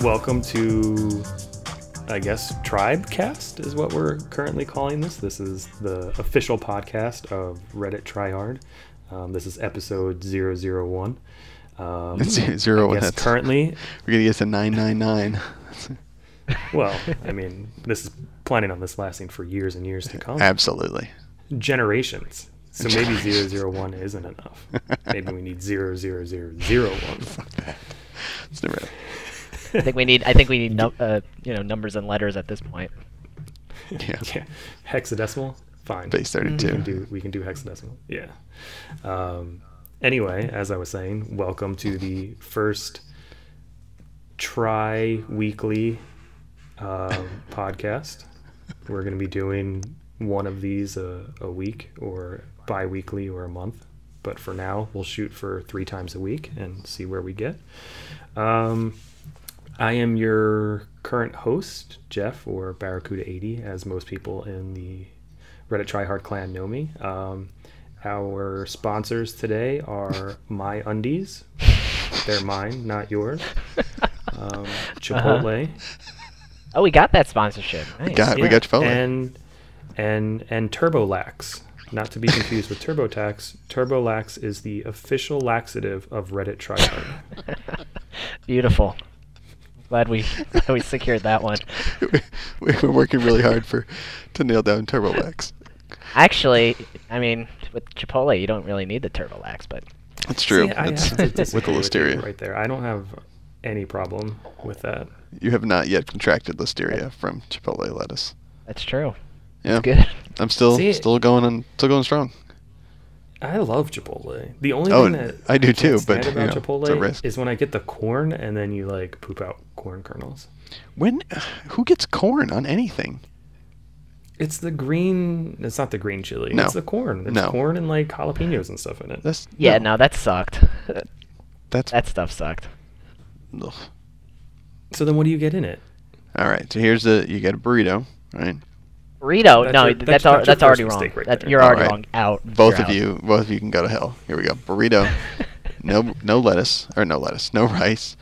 Welcome to, I guess, TrybCast is what we're currently calling this. This is the official podcast of RedditTryhard. This is episode 001. It's 0. I guess currently, we're gonna get to 999. Well, I mean, this is planning on this lasting for years and years to come. Absolutely. Generations. So maybe 001 isn't enough. Maybe we need 00001. Fuck that. It's never. I think we need numbers and letters at this point. Yeah. Hexadecimal? Fine. Base 32. We can do hexadecimal. Yeah. Anyway, as I was saying, welcome to the first tri-weekly podcast. We're going to be doing one of these a week, or bi-weekly, or a month. But for now, we'll shoot for 3 times a week and see where we get. I am your current host, Jeff, or Barracuda80, as most people in the RedditTryhard clan know me. Our sponsors today are My Undies. They're mine, not yours. Chipotle. Oh, we got that sponsorship. Nice. We got Chipotle. And Turbolax. Not to be confused with TurboTax. Turbolax is the official laxative of RedditTryhard. Beautiful. Glad we secured that one. We're working really hard to nail down Turbolax. Actually, I mean, with Chipotle, you don't really need the Turbolax, but that's true. See, I have to with the listeria right there. I don't have any problem with that. You have not yet contracted listeria from Chipotle lettuce. That's true. Yeah, that's good. I'm still going strong. I love Chipotle. The only thing that I do too, but about Chipotle is when I get the corn and then you like poop out corn kernels. Who gets corn on anything? It's the green. It's not the green chili. No. It's the corn. There's corn and like jalapenos and stuff in it. No, that sucked. That stuff sucked. Ugh. So then, what do you get in it? All right. So you get a burrito, right? Burrito? That's already wrong. Right you're already wrong. Out. Both of you can go to hell. Here we go. Burrito. No rice.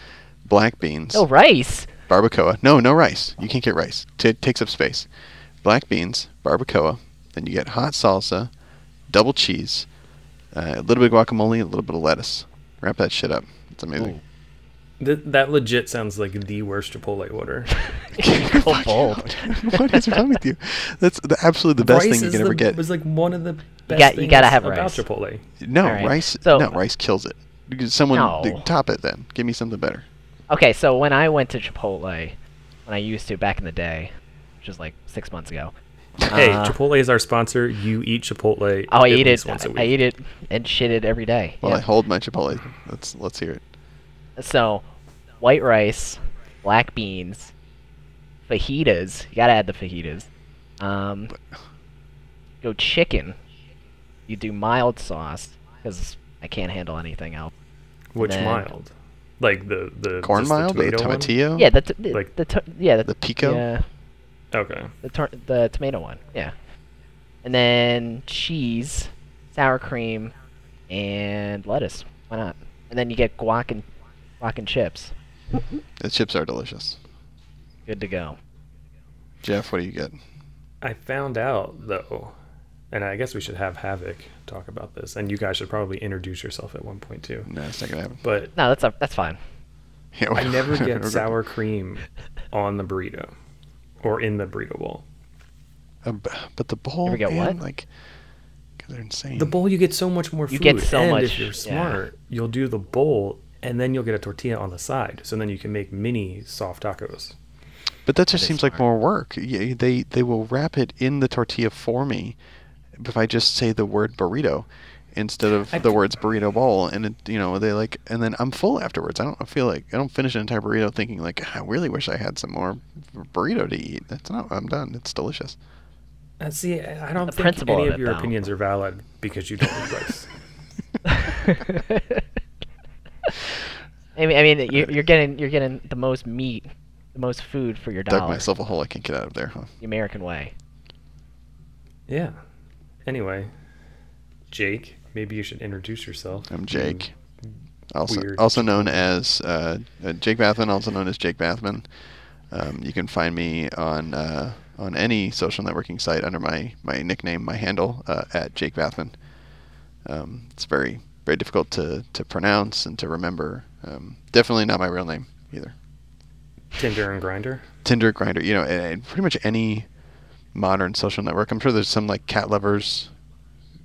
Black beans. No rice. Barbacoa. No rice. You can't get rice. It takes up space. Black beans, barbacoa. Then you get hot salsa, double cheese, a little bit of guacamole, a little bit of lettuce. Wrap that shit up. It's amazing. That legit sounds like the worst Chipotle order. Go bold. What is wrong with you? That's absolutely the best thing you can ever get. It was like one of the best things gotta have about rice. Chipotle. No, right. rice. Rice kills it. Top it then. Give me something better. Okay, so when I went to Chipotle, when I used to back in the day, which was like 6 months ago. Hey, Chipotle is our sponsor. You eat Chipotle. Oh, I eat it. Once a week. I eat it and shit it every day. Well, yeah. I hold my Chipotle. Let's hear it. So, white rice, black beans, fajitas. You gotta add the fajitas. Go chicken. You do mild sauce because I can't handle anything else. Which mild? Like the corn mild, the tomato tomatillo. Yeah, the pico. Yeah. Okay. The tomato one. Yeah. And then cheese, sour cream, and lettuce. Why not? And then you get guac and chips. The chips are delicious. Good to go. Jeff, what do you get? I found out though, and I guess we should have Havoc talk about this, and you guys should probably introduce yourself at one point too. No, it's not gonna happen. But no, that's fine. Yeah, I never get sour cream on the burrito or in the burrito bowl. But the bowl, You ever get what? Like, because they're insane. The bowl, you get so much more food. You get so and much. If you're smart, you'll do the bowl, and then you'll get a tortilla on the side. So then you can make mini soft tacos. But that just seems like more work. Yeah, they will wrap it in the tortilla for me if I just say the word burrito instead of the words burrito bowl, and and then I'm full afterwards. I don't finish an entire burrito thinking like I really wish I had some more burrito to eat. I'm done. It's delicious. See, I don't think any of your opinions are valid because you don't eat rice. I mean, you're getting the most meat, the most food for your dollar. Dug myself a hole I can't get out of there, huh? The American way. Yeah. Anyway, Jake, maybe you should introduce yourself. I'm Jake. weird. Also known as Jake Bathman, also known as Jake Bathman. You can find me on any social networking site under my nickname, my handle, at Jake Bathman. It's very, very difficult to pronounce and to remember. Definitely not my real name either. Tinder and Grindr? Tinder, Grindr, and pretty much any modern social network. I'm sure there's some like cat lovers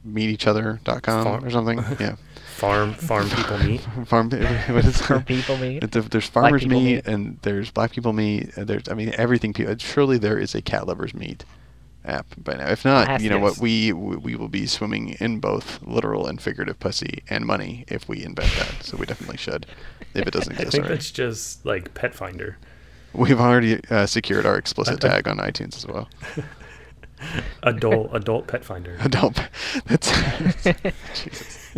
meet each other.com or something. Yeah. Farm people meet. What is Farm people meet. There's farmers meet, and there's black people meet. There's everything. Surely there is a cat lovers meet app by now. If not, you know what? We will be swimming in both literal and figurative pussy and money if we invent that. So we definitely should. If it doesn't exist I think already. that's just like Pet Finder. We've already secured our explicit tag on iTunes as well. Adult Pet Finder. Adult. That's Jesus.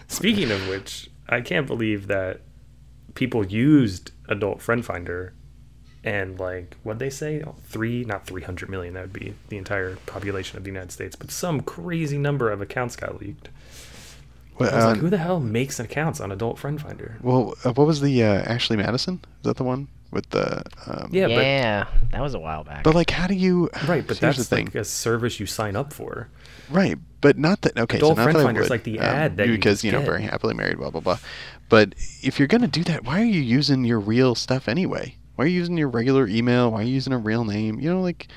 Speaking of which, I can't believe that people used Adult Friend Finder, and like what'd they say? Not 300 million. That would be the entire population of the United States, but some crazy number of accounts got leaked. Well, I was like, who the hell makes accounts on Adult Friend Finder? Well, what was the Ashley Madison? Is that the one with the? Yeah, that was a while back. But like, how do you? Right, but here's that's the thing. like a service you sign up for. Right, but not that. Okay, Adult so not Friend that Finder I is would, like the ad that because you get. very happily married, blah blah blah. But if you're gonna do that, why are you using your real stuff anyway? Why are you using your regular email? Why are you using a real name? Like,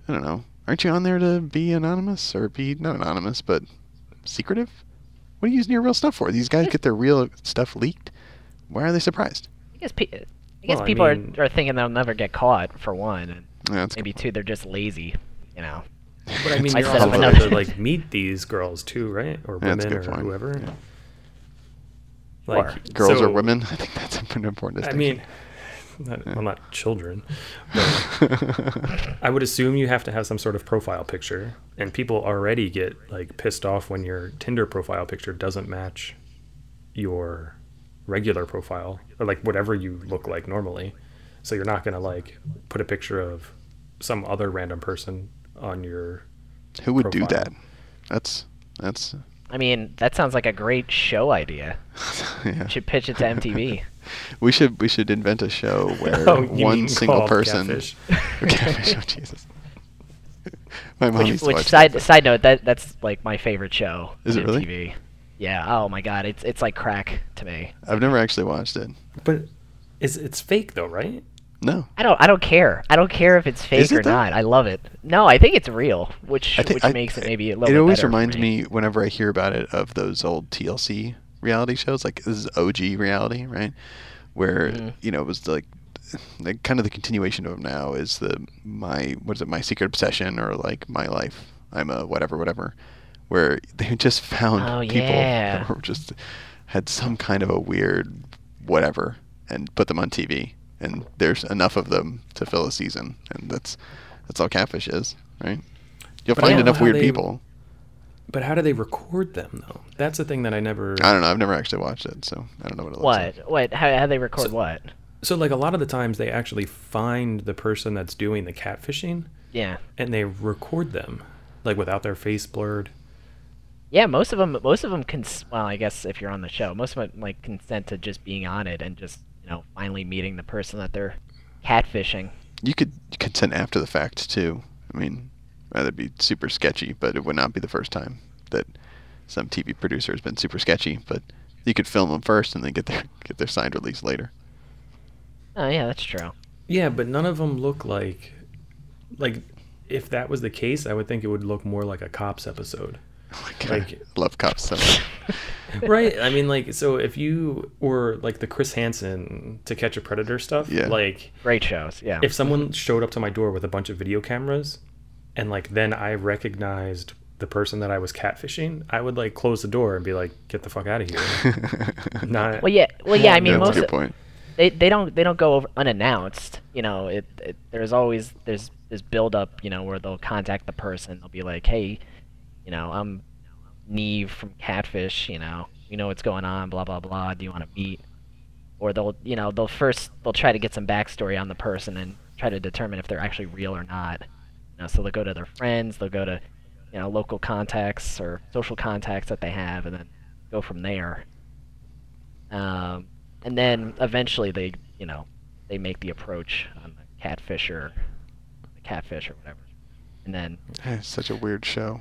I don't know. Aren't you on there to be anonymous or be not anonymous but secretive? What are you using your real stuff for? These guys get their real stuff leaked. Why are they surprised? I guess people are thinking they'll never get caught, for one, and maybe two, they're just lazy, But I mean, I you're set up also another- to like meet these girls too, right? Or Yeah, that's a women good or point. whoever. Yeah. Like Girls so, or women? I think that's an important I distinction. mean, not children. But I would assume you have to have some sort of profile picture, and people already get like pissed off when your Tinder profile picture doesn't match your regular profile or like whatever you look like normally. So you're not gonna like put a picture of some other random person on your Who would profile. do that? That's. I mean, that sounds like a great show idea. Yeah. You should pitch it to MTV. We should invent a show where Oh, you one mean single called person. Catfish? Catfish, oh Jesus. My mom used to Which watch side note, that's like my favorite show. Is on it really? MTV. Yeah. Oh my God, it's like crack to me. I've never actually watched it. But it's fake though, right? No. I don't care. I don't care if it's fake Is it or though? not. I love it. No, I think it's real, which I makes it maybe a little It bit always better for reminds me whenever I hear about it of those old TLC reality shows. Like this is OG reality, right? Where it was like kind of the continuation of them now is my Secret Obsession or like My Life. I'm a whatever, where they just found people that were just had some kind of a weird whatever and put them on TV. And there's enough of them to fill a season, and that's all Catfish is, right? You'll find enough weird people. But how do they record them though? That's the thing that I don't know. I've never actually watched it, so I don't know what it looks like. What? How they record what? So like a lot of the times they actually find the person that's doing the catfishing. Yeah. And they record them, like without their face blurred. Yeah, most of them. Well, I guess if you're on the show, most of them like consent to just being on it and just finally meeting the person that they're catfishing. You could consent after the fact too. I mean, that'd be super sketchy, but it would not be the first time that some TV producer has been super sketchy. But you could film them first and then get their signed release later. Oh yeah, that's true. Yeah, but none of them look like if that was the case, I would think it would look more like a Cops episode. Oh my God. Like, love Cops so much. Right? I mean, like, so if you were like the Chris Hansen To Catch a Predator stuff, like great shows. Yeah. If someone showed up to my door with a bunch of video cameras, and like then I recognized the person that I was catfishing, I would like close the door and be like, "Get the fuck out of here!" Not. Well, yeah. I mean, that's a good point. They don't go over unannounced. There's always this build up. Where they'll contact the person. They'll be like, "Hey, I'm Neve from Catfish, we know what's going on, blah blah blah. Do you want to meet?" Or they'll try to get some backstory on the person and try to determine if they're actually real or not. So they'll go to their friends, they'll go to local contacts or social contacts that they have, and then go from there. And then eventually they, they make the approach on the catfish or whatever. And then It's such a weird show.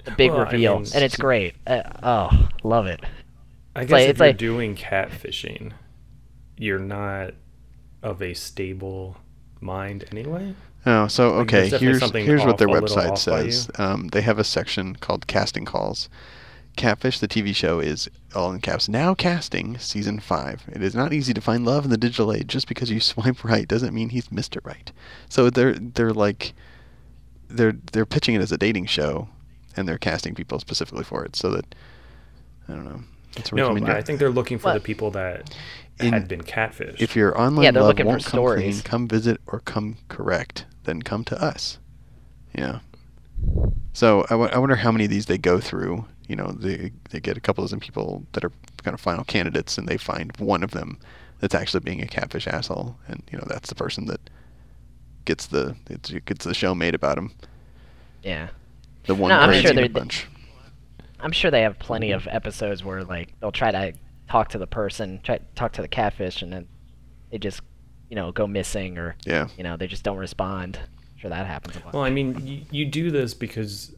the big Well, I reveal, mean, and it's great. Oh, love it. I guess like- if it's you're like- doing catfishing, you're not of a stable mind anyway. Oh, so Like, there's okay. definitely something Here's what their a little website off by says. They have a section called casting calls. Catfish, the TV show, is all in caps. Now casting season 5. It is not easy to find love in the digital age. Just because you swipe right doesn't mean he's Mr. Right. So they're pitching it as a dating show, and they're casting people specifically for it. So that I don't know. That's a No, but recommendation. I think they're looking for What? the people that In- had been catfished. If your online Yeah, they're love looking for won't come clean, stories. come visit or come correct, then come to us. Yeah. So I wonder how many of these they go through. They get a couple dozen people that are kind of final candidates, and they find one of them that's actually being a catfish asshole, and that's the person that gets the show made about him. Yeah. The one No, I'm crazy sure in the they're- bunch. I'm sure they have plenty of episodes where like they'll try to talk to the person, try to talk to the catfish, and then they just, go missing or Yeah. they just don't respond. I'm sure that happens a lot. Well, I mean, you do this because,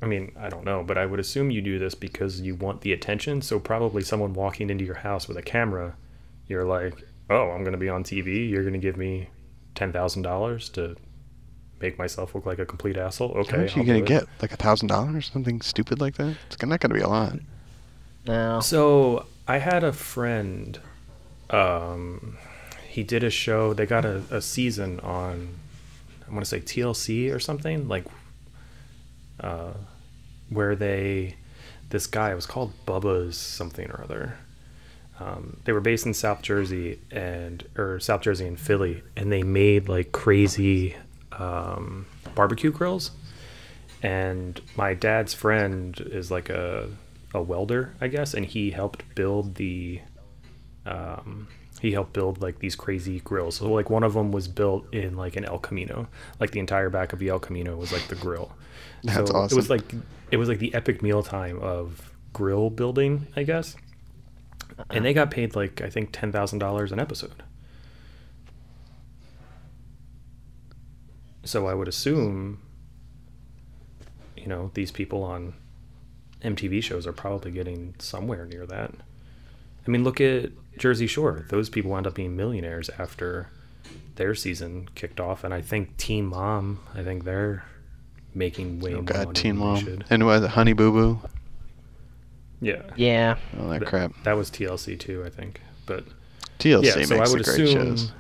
I mean, I don't know, but I would assume you do this because you want the attention. So probably someone walking into your house with a camera, you're like, oh, I'm going to be on TV. You're going to give me $10,000 to make myself look like a complete asshole. Okay, How much are you I'll gonna do it. get? Like $1,000 or something stupid like that? It's not gonna be a lot. No. So I had a friend. He did a show. They got a season on, I want to say TLC or something, like, where this guy, it was called Bubba's something or other. They were based in South Jersey and Philly, and they made like crazy barbecue grills. And my dad's friend is like a welder, I guess, and he helped build like these crazy grills. So like one of them was built in like an El Camino, like the entire back of the El Camino was like the grill. That's so awesome. it was like the epic mealtime of grill building, I guess. And they got paid like, I think, $10,000 an episode. So I would assume, these people on MTV shows are probably getting somewhere near that. I mean, look at Jersey Shore. Those people wound up being millionaires after their season kicked off. And I think Teen Mom, they're making way more money Teen than they Mom. should. And what, Honey Boo Boo? Yeah. Yeah. All that crap. That was TLC too, I think. But TLC yeah, so makes I would the great assume shows.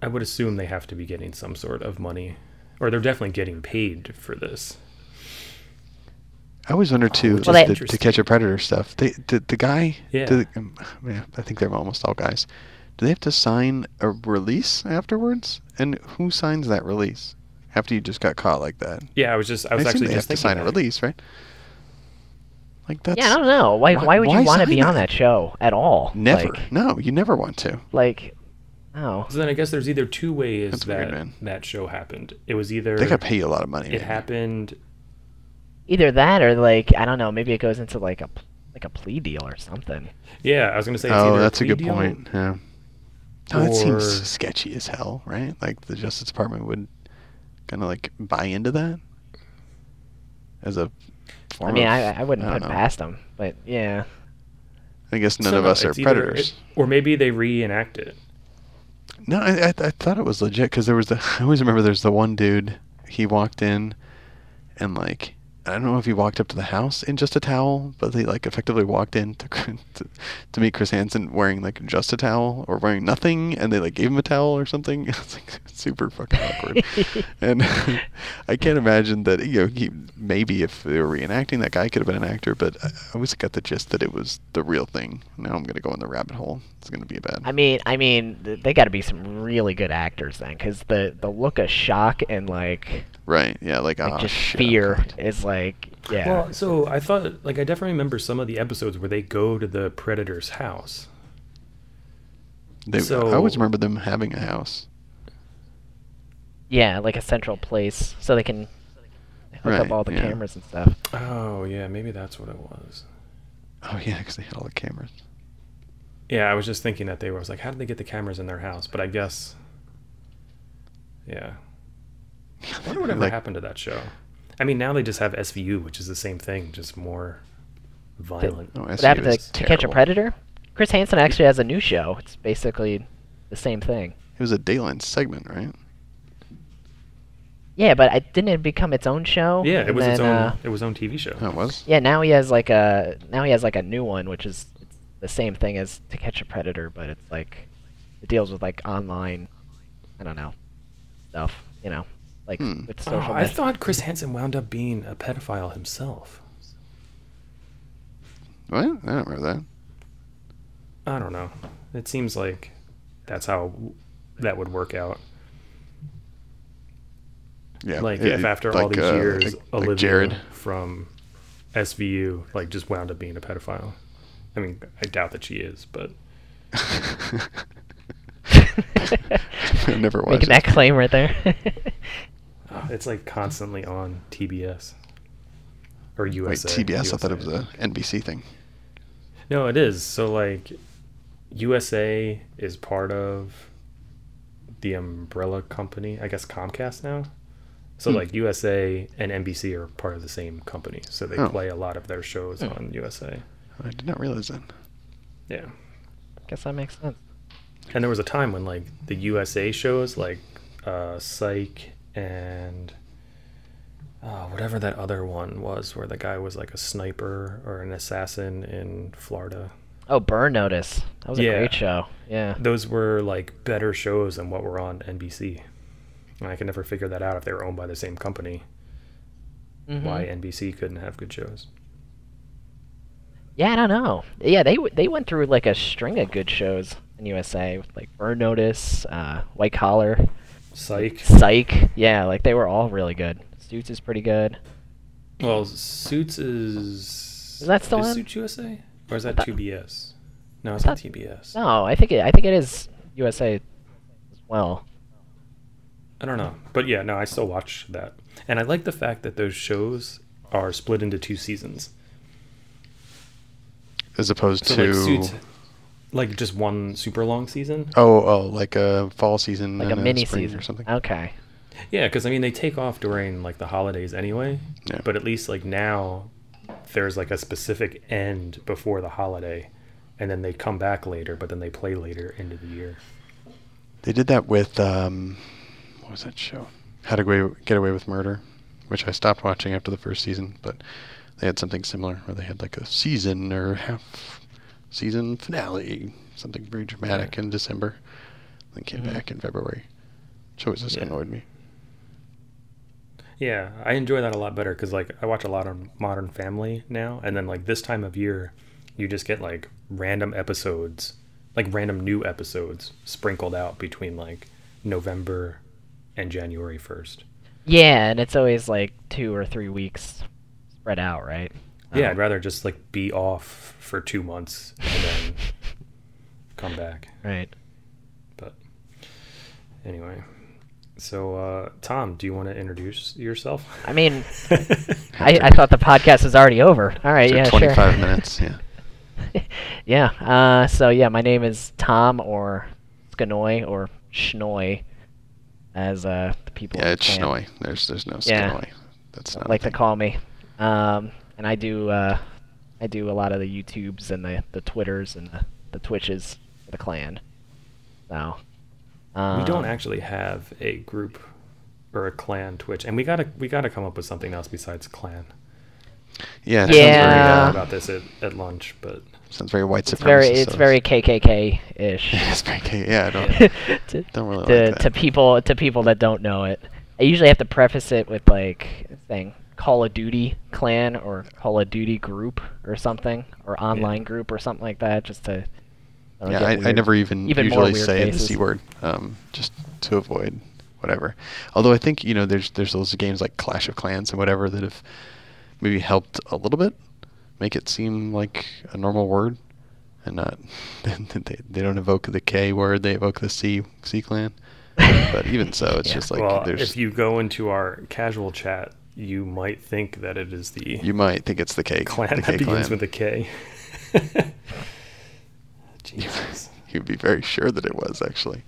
I would assume they have to be getting some sort of money, or they're definitely getting paid for this. I always wonder too, which is the interesting. To Catch a Predator stuff. The guy, Yeah. I think they're almost all guys. Do they have to sign a release afterwards? And who signs that release after you just got caught like that? Yeah, I was I actually assume they just have to thinking sign a that. release, right? Like that's Yeah, I don't know. Why would you want to sign be on that show at all? Never. Like, No, you never want to. no. So then I guess there's either two ways That's that weird, man. that show happened. It was either They got to pay you a lot of money. it maybe. happened. Either that or like I don't know. Maybe it goes into like a plea deal or something. Yeah, I was gonna say. It's Oh, either that's a plea good deal, point. Yeah. Oh, that seems or- sketchy as hell, right? Like the Justice Department would kind of like buy into that as a form I mean, of, I wouldn't I put don't it know. past them, but yeah. I guess none So of no, us are it's either predators. or maybe they reenact it. No, I thought it was legit because there was I always remember there's the one dude, he walked in and like, I don't know if he walked up to the house in just a towel, but they like effectively walked in to meet Chris Hansen wearing like just a towel or wearing nothing, and they like gave him a towel or something. It's like super fucking awkward. And I can't imagine that, maybe if they were reenacting, that guy could have been an actor, but I always got the gist that it was the real thing. Now I'm gonna go in the rabbit hole. It's gonna be bad. I mean, they got to be some really good actors then, because the look of shock and like Right, yeah, like, oh, just shit, I'm fear caught. is like, yeah. Well, so I thought, like, I definitely remember some of the episodes where they go to the predator's house. I So- always remember them having a house. Yeah, like a central place, so they can hook Right, up all the yeah. cameras and stuff. Oh yeah, maybe that's what it was. Oh yeah, because they had all the cameras. Yeah, I was just thinking that I was like, how did they get the cameras in their house? But I guess, yeah. I wonder whatever happened to that show. I mean, now they just have SVU, which is the same thing, just more violent. What happened to Catch a Predator? Chris Hansen actually has a new show. It's basically the same thing. It was a Dayline segment, right? Yeah, but didn't it become its own show? Yeah, it was its own TV show. Oh, it was? Yeah, now he has like a new one, which is the same thing as To Catch a Predator, but it's like it deals with like online, I don't know, stuff, you know, like with social. I thought Chris Hansen wound up being a pedophile himself. What? I don't remember that. I don't know. It seems like that's how that would work out. Yeah, like if after all these years, Olivia Jared from SVU like just wound up being a pedophile. I mean, I doubt that she is, but I never watched. Making that claim right there. It's like constantly on TBS or USA. Wait, TBS? USA. I thought it was a NBC thing. No, it is. So like, USA is part of the umbrella company, I guess Comcast now. So like USA and NBC are part of the same company, so they play a lot of their shows on USA. I did not realize that. Yeah. Guess that makes sense. And there was a time when like the USA shows like Psych and whatever that other one was where the guy was like a sniper or an assassin in Florida. Oh, Burn Notice. That was a great show. Yeah. Those were like better shows than what were on NBC. And I can never figure that out if they were owned by the same company. Why NBC couldn't have good shows. Yeah, I don't know. Yeah, they went through like a string of good shows in USA, with like Burn Notice, White Collar, Psych. Yeah, like they were all really good. Suits is pretty good. Well, Suits is that still on? Suits USA, or is that TBS? No, it's not TBS. No, I think it is USA as well. I don't know, but yeah, no, I still watch that, and I like the fact that those shows are split into 2 seasons, as opposed to like Suits, like just one super long season. Oh, like a fall season, like and a mini spring season or something. Okay. Yeah, because I mean they take off during like the holidays anyway. Yeah. But at least like now, there's like a specific end before the holiday, and then they come back later, but then they play later into the year. They did that with what was that show? How to Get Away with Murder, which I stopped watching after the first season, but they had something similar where they had like a season or half season finale, something very dramatic in December, then came back in February. Which always just annoyed me. Yeah, I enjoy that a lot better because like I watch a lot of Modern Family now, and then like this time of year, you just get like random episodes, like random new episodes sprinkled out between like November and January 1st. Yeah, and it's always like 2 or 3 weeks spread out, right? Yeah, I'd rather just like be off for 2 months and then come back. Right. But anyway, so Tom, do you want to introduce yourself? I mean, I thought the podcast was already over. All right, yeah, 25 sure. minutes, yeah. Yeah. So yeah, my name is Tom, or Skanoy, or Schnoy, as the people. Yeah, it's Schnoy. There's no Skanoy. That's not like to call me. And I do a lot of the YouTubes and the Twitters and the Twitches for the clan. So. We don't actually have a group or a clan Twitch, and we gotta come up with something else besides clan. Yeah. Very about this at lunch, but sounds very white supremacist. It's very KKK-ish. It's very I don't really like that. To people that don't know it. I usually have to preface it with like saying Call of Duty clan or Call of Duty group or something, or online group or something like that, just to. I never even usually say the C word, just to avoid whatever. Although I think there's those games like Clash of Clans and whatever that have maybe helped a little bit make it seem like a normal word, and not they don't evoke the K word, they evoke the C clan. But even so, it's just like if you go into our casual chat, you might think that it is the you might think it's the K clan that begins with a K. Jesus. You'd be very sure that it was, actually.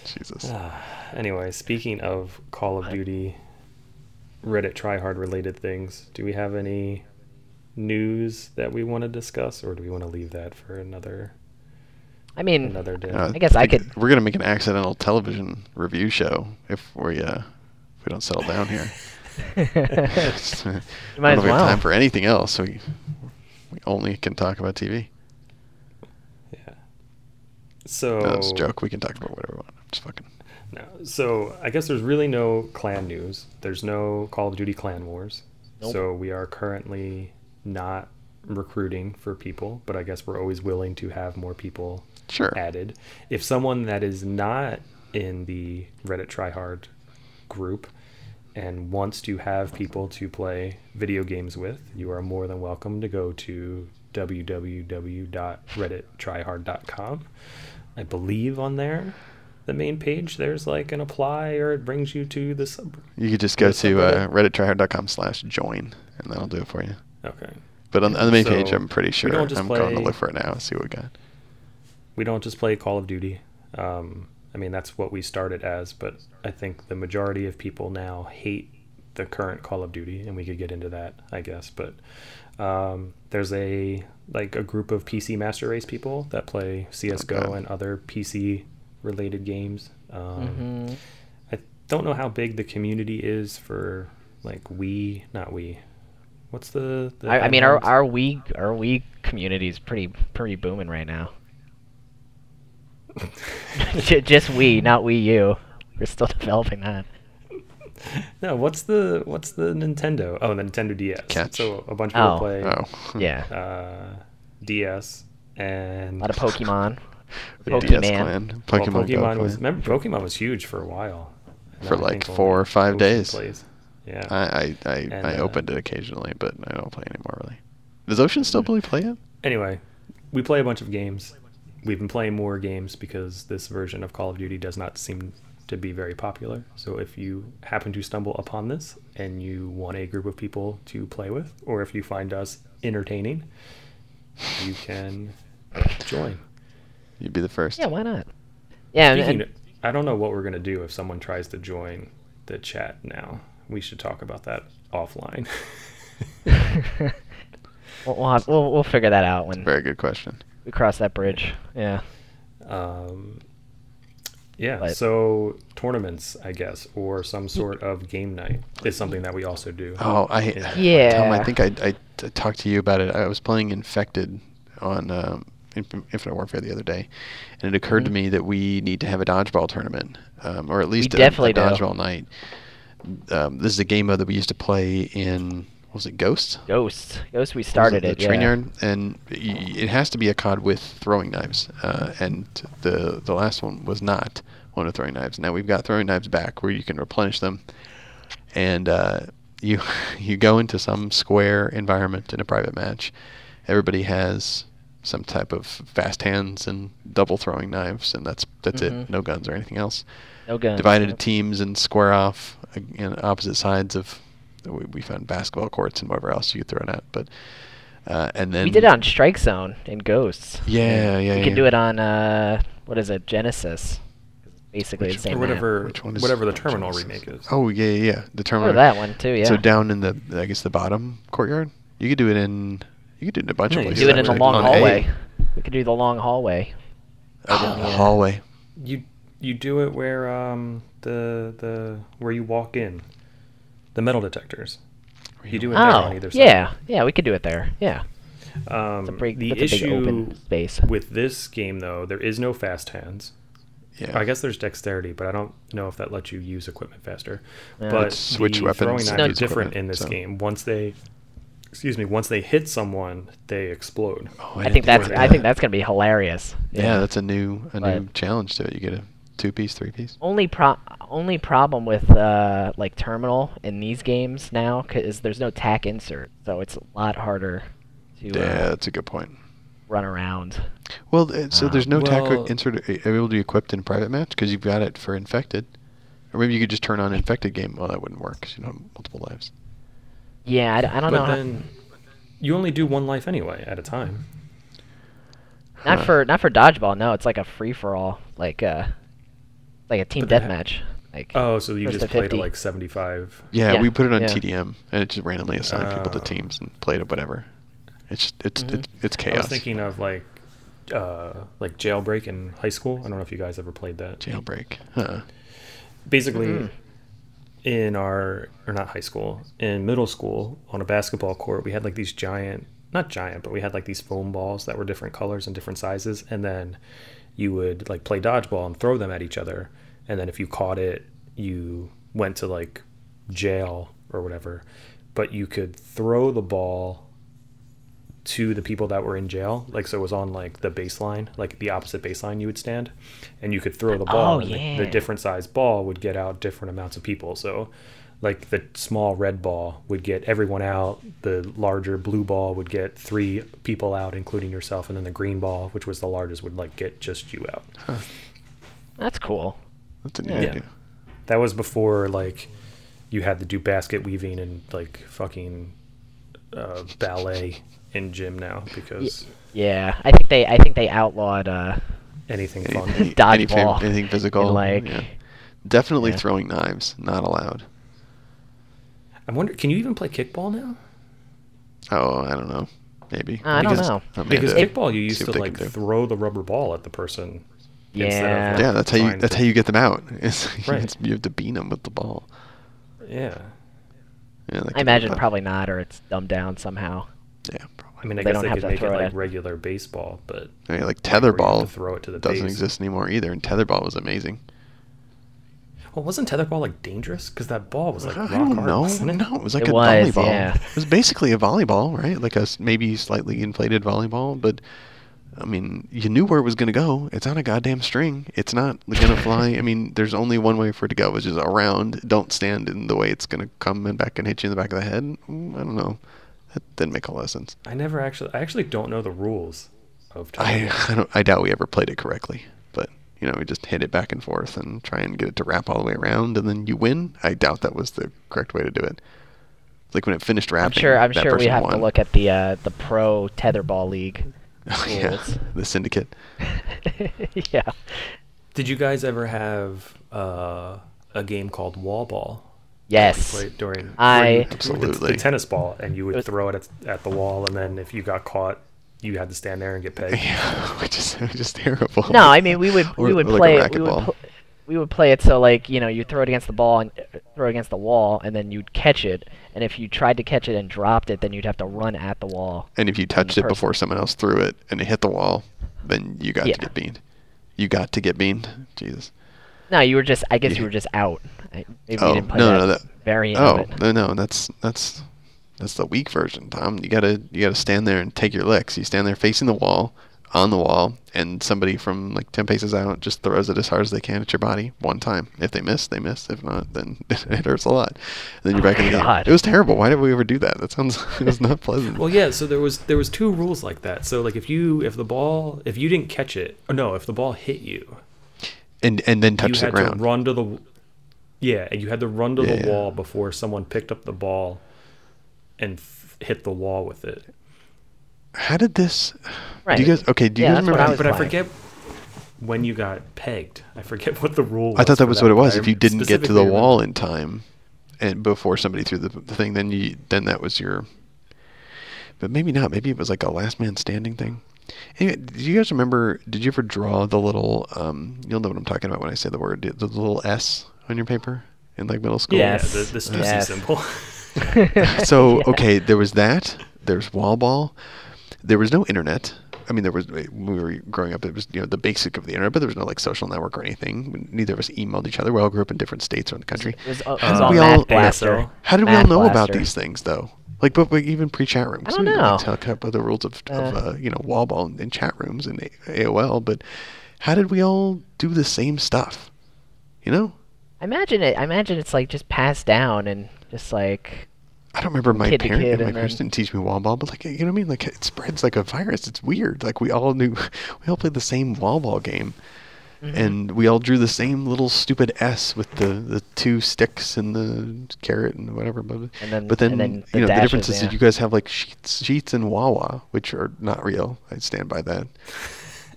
Jesus. Anyway, speaking of Call of Duty, Reddit Tryhard related things, do we have any news that we want to discuss, or do we want to leave that for another another day? I guess I could. We're going to make an accidental television review show if we don't settle down here. You might I don't know as if we have well. time for anything else. We only can talk about TV. Yeah. So No, that's a joke. We can talk about whatever we want. I'm just fucking. No. So I guess there's really no clan news. There's no Call of Duty Clan Wars. Nope. So we are currently not recruiting for people, but I guess we're always willing to have more people added. If someone that is not in the Reddit Tryhard group and wants to have people to play video games with, you are more than welcome to go to www.reddittryhard.com. I believe on there, the main page, there's like an apply, or it brings you to the sub. You could just go to reddittryhard.com/join, and that'll do it for you. Okay. But on the main page, I'm pretty sure. I'm going to look for it now and see what we got. We don't just play Call of Duty. I mean, that's what we started as, but I think the majority of people now hate the current Call of Duty, and we could get into that, I guess. But there's a group of PC Master Race people that play CS:GO and other PC-related games. I don't know how big the community is for not Wii. What's the I mean, our Wii community is pretty booming right now. Just Wii, not Wii U. We're still developing that. No, what's the Nintendo? Oh, the Nintendo DS. Catch. So a bunch of people play Yeah. DS and A lot of Pokemon. The Pokemon. DS clan. Pokemon was huge for a while. For like 4 or 5 days. Plays. Yeah. I opened it occasionally, but I don't play anymore really. Does Ocean still play it? Anyway, we play a bunch of games. We've been playing more games because this version of Call of Duty does not seem to be very popular. So if you happen to stumble upon this and you want a group of people to play with, or if you find us entertaining, you can join. You'd be the first. Yeah, why not? Yeah, I don't know what we're going to do if someone tries to join the chat now. We should talk about that offline. we'll figure that out when Very good question. we cross that bridge. Yeah. So tournaments, I guess, or some sort of game night is something that we also do. Oh, Tom, I think I talked to you about it. I was playing Infected on Infinite Warfare the other day, and it occurred to me that we need to have a dodgeball tournament, or at least a dodgeball night. This is a game mode that we used to play in, what was it, Ghost? Ghost, we started it, Train Yard, and it has to be a COD with throwing knives, and the last one was not one with throwing knives. Now we've got throwing knives back where you can replenish them, and you go into some square environment in a private match. Everybody has some type of fast hands and double throwing knives, and that's it. No guns or anything else. No guns. Divided into teams and square off in opposite sides of. We found basketball courts and whatever else you could throw it at, but and then we did it on Strike Zone in Ghosts. Yeah. We can do it on what is it, Genesis? Basically the same. Or whatever the Terminal remake is. Oh yeah. The Terminal. Oh, that one too. Yeah. So down in the bottom courtyard, you could do it in a bunch of places. You could do it in the long hallway. We could do the long hallway. The hallway. You do it where where you walk in. The metal detectors. You do it there on either side. Yeah, we could do it there. Yeah. The issue open space with this game, though, there is no fast hands. Yeah. I guess there's dexterity, but I don't know if that lets you use equipment faster. Yeah. But switch weapons. Throwing knives is different in this game. Once they hit someone, they explode. Oh, I think that's gonna be hilarious. Yeah, that's a new challenge to it. You get a 2-piece, 3-piece. Only problem with like Terminal in these games now is there's no tack insert, so it's a lot harder to. Yeah, that's a good point. Run around. Well, so there's no tack insert able to be equipped in private match because you've got it for Infected, or maybe you could just turn on Infected game. Well, that wouldn't work because you don't have multiple lives. Yeah, I don't know. you only do one life anyway at a time. Not for dodgeball. No, it's like a free for all, like a team deathmatch. Like oh, so you first just to played 50. to like 75. Yeah, Yeah, we put it on yeah. TDM, and it just randomly assigned people to teams and played it whatever. It's chaos. I was thinking of like Jailbreak in high school. I don't know if you guys ever played that. Jailbreak. Huh. Basically, in or not high school, in middle school, on a basketball court, we had like these not giant, but we had like these foam balls that were different colors and different sizes, and then you would like play dodgeball and throw them at each other, and then if you caught it, you went to like jail or whatever, but you could throw the ball to the people that were in jail, like so it was on like the baseline, like the opposite baseline you would stand, and you could throw the ball, and the different size ball would get out different amounts of people. So like the small red ball would get everyone out, the larger blue ball would get 3 people out including yourself, and then the green ball, which was the largest, would like get just you out. That's cool. That's a neat idea. That was before like you had to do basket weaving and like fucking ballet in gym now, because Yeah, I think they outlawed anything fun. dodgeball, anything physical, like definitely throwing knives not allowed. I wonder, can you even play kickball now? Oh, I don't know, maybe. I don't know. Because kickball, you used see to what they like can do. throw the rubber ball at the person. Yeah. instead of, Yeah, that's how you get them out. Right. You have to beat them with the ball. Yeah. Yeah, I imagine probably not, or it's dumbed down somehow. Yeah, probably. I mean, I They guess don't they have could to make it throw it like at- regular baseball, but I mean, like where you have tetherball to throw it to the doesn't base. exist anymore either, and tetherball was amazing. Well, wasn't tetherball like dangerous? Because that ball was like I rock don't hard, know. wasn't it? No, it was like It a was, volleyball. yeah. It was basically a volleyball, right? Like a maybe slightly inflated volleyball, but I mean, you knew where it was going to go. It's on a goddamn string. It's not going to fly. I mean, there's only one way for it to go, which is around. Don't stand in the way it's going to come and back and hit you in the back of the head. I don't know. That didn't make a lot of sense. I actually don't know the rules of tetherball. I doubt we ever played it correctly, but we just hit it back and forth and try and get it to wrap all the way around, and then you win. I doubt that was the correct way to do it. Like when it finished wrapping, I'm that sure we person have won. to look at the pro tetherball league Yeah, rules. the syndicate. Yeah. Did you guys ever have a game called wall ball? Yes. Played during Absolutely. the tennis ball, and you would was- throw it at the wall, and then if you got caught, you had to stand there and get pegged. Yeah, which is just terrible. No, I mean we would Or like play a it. racquetball. We would play it so like you throw it against the ball and throw it against the wall, and then you'd catch it. And if you tried to catch it and dropped it, then you'd have to run at the wall. And if you touched it before someone else threw it and it hit the wall, then you got to Yeah. get beaned. You got to get beaned. Jesus. No, you were just. I guess Yeah. you were just out. Maybe you Oh, didn't play no, that that variant of it. no, that's the weak version, Tom. You gotta stand there and take your licks. You stand there facing the wall, on the wall, and somebody from like 10 paces out just throws it as hard as they can at your body one time. If they miss, they miss. If not, then it hurts a lot. And then you're back in the game. God. It was terrible. Why did we ever do that? It was not pleasant. Well, yeah. So there was 2 rules like that. So like if you didn't catch it, or no, if the ball hit you, and then touch you the had ground. to run to the and you had to run to Yeah, the yeah. wall before someone picked up the ball and hit the wall with it. How did this? Right. Do you guys? Okay. Do you Yeah, guys that's what remember? I was But I playing. forget when you got pegged. I forget what the rule was. I thought that for was what it was. but If I you didn't get to the specifically wall remember- in time, and before somebody threw the thing, then that was your. But maybe not. Maybe it was like a last man standing thing. Anyway, do you guys remember? Did you ever draw the little? You'll know what I'm talking about when I say the word. The little S on your paper in like middle school. Yeah, Yes. the Stussy Yes. symbol. So Yeah. okay, there was that. There's wall ball. There was no internet. I mean, there was when we were growing up. It was the basic of the internet, but there was no like social network or anything. Neither of us emailed each other. We all grew up in different states around the country. It was all we all- Math Blaster. How did we all Math know about Blaster. these things though? Like, but even pre-chat rooms. I don't we know. Like, talk about the rules of wall ball in chat rooms and AOL. But how did we all do the same stuff? I imagine it's like just passed down and just like. I don't remember my Kid to kid, my and parents then- didn't teach me wall ball, but like what I mean, like it spreads like a virus. It's weird. Like we all played the same wall ball game. and we all drew the same little stupid S with the 2 sticks and the carrot and whatever. But then you know, the difference is that you guys have like sheets and Wawa, which are not real. I stand by that.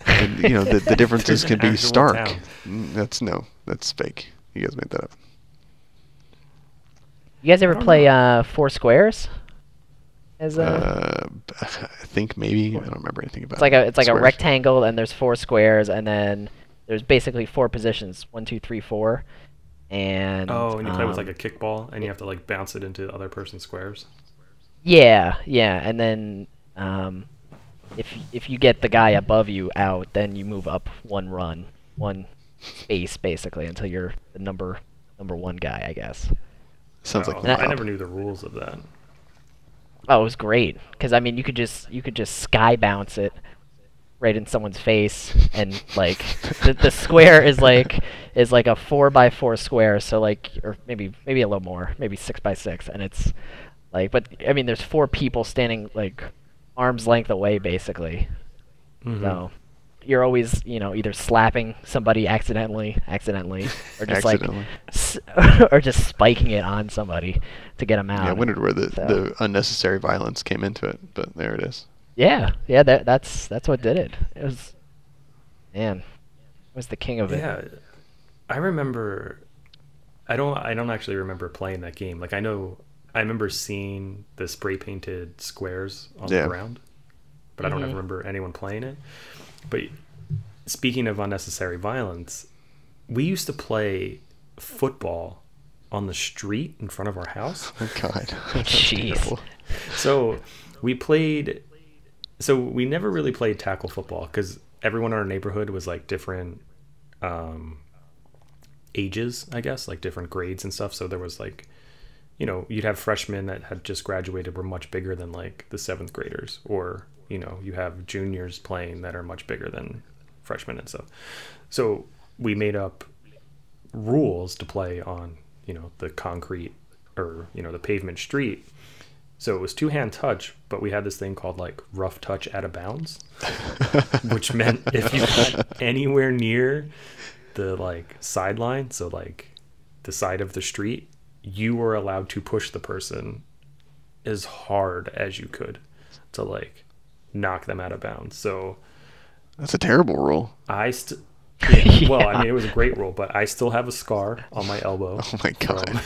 And you know, the differences can be stark. That's fake. You guys made that up. You guys ever play 4 Squares? I think maybe. I don't remember anything about it. It's like a rectangle, and there's 4 squares, and then there's basically 4 positions: 1, 2, 3, 4. And and you play with like a kickball, and you have to like bounce it into other person's squares. Yeah, and then if you get the guy above you out, then you move up 1 space basically until you're the number 1 guy, I guess. Sounds like I never knew the rules of that. Oh, it was great because I mean you could just sky bounce it right in someone's face, and like the square is like a 4x4 square, so like, or maybe a little more, maybe 6x6, and it's like, but I mean there's 4 people standing like arm's length away basically. So you're always, you know, either slapping somebody accidentally, or just like, or just spiking it on somebody to get them out. Yeah, I wondered where the unnecessary violence came into it, but there it is. Yeah, that's what did it. It was, man, it was the king of it. Yeah, I remember. I don't actually remember playing that game. Like I remember seeing the spray painted squares on the ground, but I don't ever remember anyone playing it. But speaking of unnecessary violence, we used to play football on the street in front of our house. Oh God. Jeez. So we never really played tackle football because everyone in our neighborhood was like different ages, I guess, like different grades and stuff. So there was like, you know, you'd have freshmen that had just graduated were much bigger than like the 7th graders, or you know, you have juniors playing that are much bigger than freshmen and stuff. So we made up rules to play on, you know, the concrete or, you know, the pavement street. So it was 2-hand touch, but we had this thing called like rough touch out of bounds, which meant if you got anywhere near the like sideline, so like the side of the street, you were allowed to push the person as hard as you could to like knock them out of bounds. So that's a terrible rule. Well, I mean, it was a great rule, but I still have a scar on my elbow. Oh my God.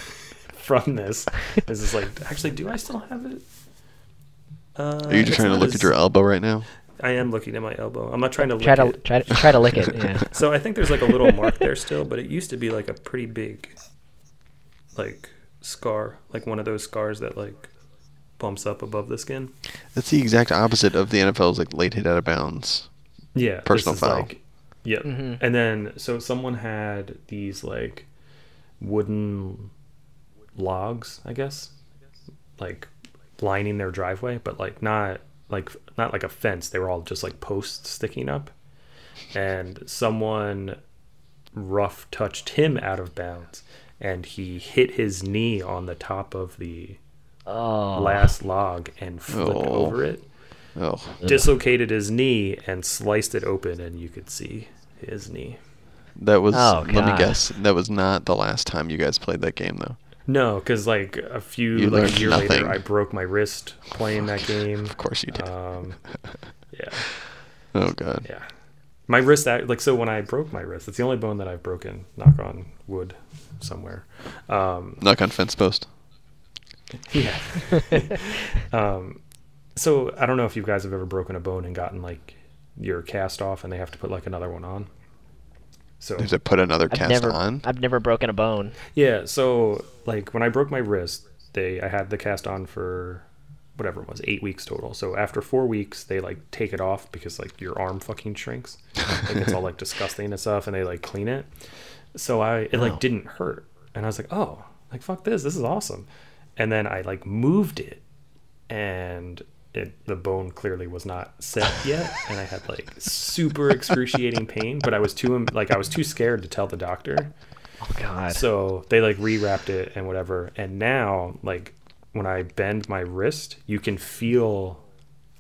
From this. This is like, actually, do I still have it? Are you just trying to look at your elbow right now? I am looking at my elbow. I'm not trying to lick it. Try to lick it. Yeah. So I think there's like a little mark there still, but it used to be like a pretty big, like scar, like one of those scars that like bumps up above the skin. That's the exact opposite of the NFL's like late hit out of bounds. Yeah, personal foul. Like, yep. And then so someone had these like wooden logs, I guess, like lining their driveway, but like not like a fence. They were all just like posts sticking up, and someone rough touched him out of bounds, and he hit his knee on the top of the last log and flipped over it. Dislocated his knee and sliced it open, and you could see his knee. That was, let me guess, that was not the llast time you guys played that game, though. No, because like a year later, I broke my wrist playing that game. Of course you did. Yeah. Oh God. Yeah. My wrist, so when I broke my wrist, it's the only bone that I've broken. Knock on wood, somewhere. Knock on fence post. Yeah. So I don't know if you guys have ever broken a bone and gotten like your cast off, and they have to put like another one on. So they have to put another cast on? I've never broken a bone. Yeah, so like when I broke my wrist, I had the cast on for whatever it was, 8 weeks total. So after 4 weeks, they like take it off because like your arm fucking shrinks. Like it's all like disgusting and stuff, and they like clean it. So it like didn't hurt, and I was like, oh, like fuck this is awesome. And then I like moved it, and the bone clearly was not set yet, and I had like super excruciating pain, but I was too scared to tell the doctor. Oh God. So they like rewrapped it and whatever, and now like when I bend my wrist, you can feel,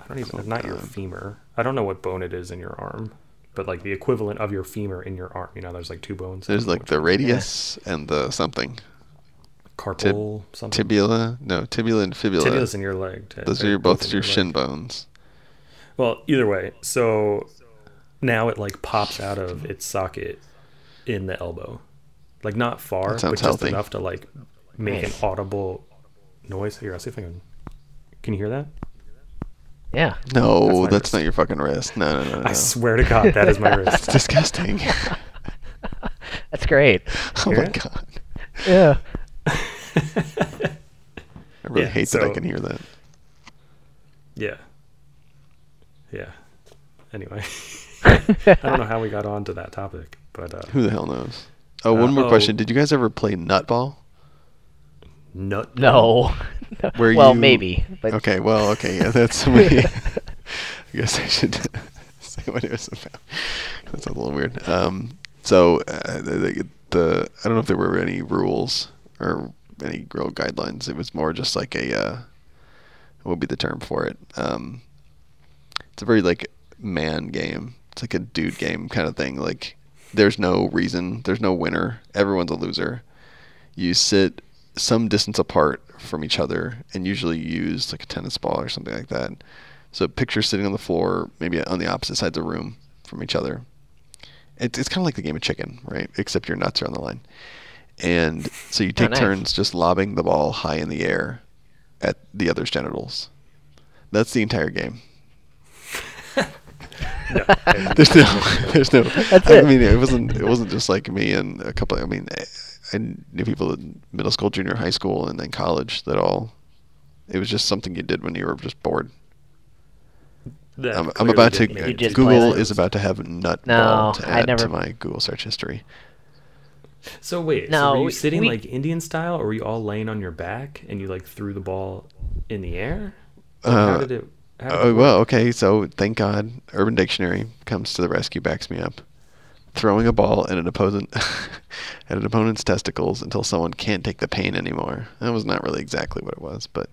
not your femur. I don't know what bone it is in your arm. but like the equivalent of your femur in your arm. You know, there's like 2 bones. There's like the radius and the something. Carpal something. Tibula? No, tibula and fibula. Tibula's in your leg. Those are both your shin bones. Well, either way, so now it like pops out of its socket in the elbow. Like not far, but just healthy. enough to like make an audible noise. Here, I'll see if I can you hear that? Yeah. No, that's not your fucking wrist. No. I swear to God, that is my wrist. It's disgusting. That's great. Oh my God. Yeah. I really hate that I can hear that. Yeah. Yeah. Anyway. I don't know how we got on to that topic, but who the hell knows? Oh, one more question. Did you guys ever play Nutball? No. Maybe. But... Okay, yeah, that's I guess I should say what it was about. That sounds a little weird. So I don't know if there were any rules or any real guidelines. It was more just like what would be the term for it? It's a very like man game. It's like a dude game kind of thing. Like there's no reason, there's no winner. Everyone's a loser. You sit some distance apart from each other and usually use like a tennis ball or something like that. So picture sitting on the floor, maybe on the opposite sides of the room from each other. It's kind of like the game of chicken, right? Except your nuts are on the line. And so you take turns just lobbing the ball high in the air at the other's genitals. That's the entire game. No. There's no. That's I it. mean, it wasn't just like me and a couple. I mean, I knew people in middle school, junior high school, and then college that all. It was just something you did when you were just bored. I'm about to. Google is about to have Nutball to add to my Google search history. So wait, were you sitting like Indian style, or were you all laying on your back and you like threw the ball in the air? How did it? Well, okay, so thank God Urban Dictionary comes to the rescue, backs me up. Throwing a ball at an opponent's testicles until someone can't take the pain anymore. That was not really exactly what it was, but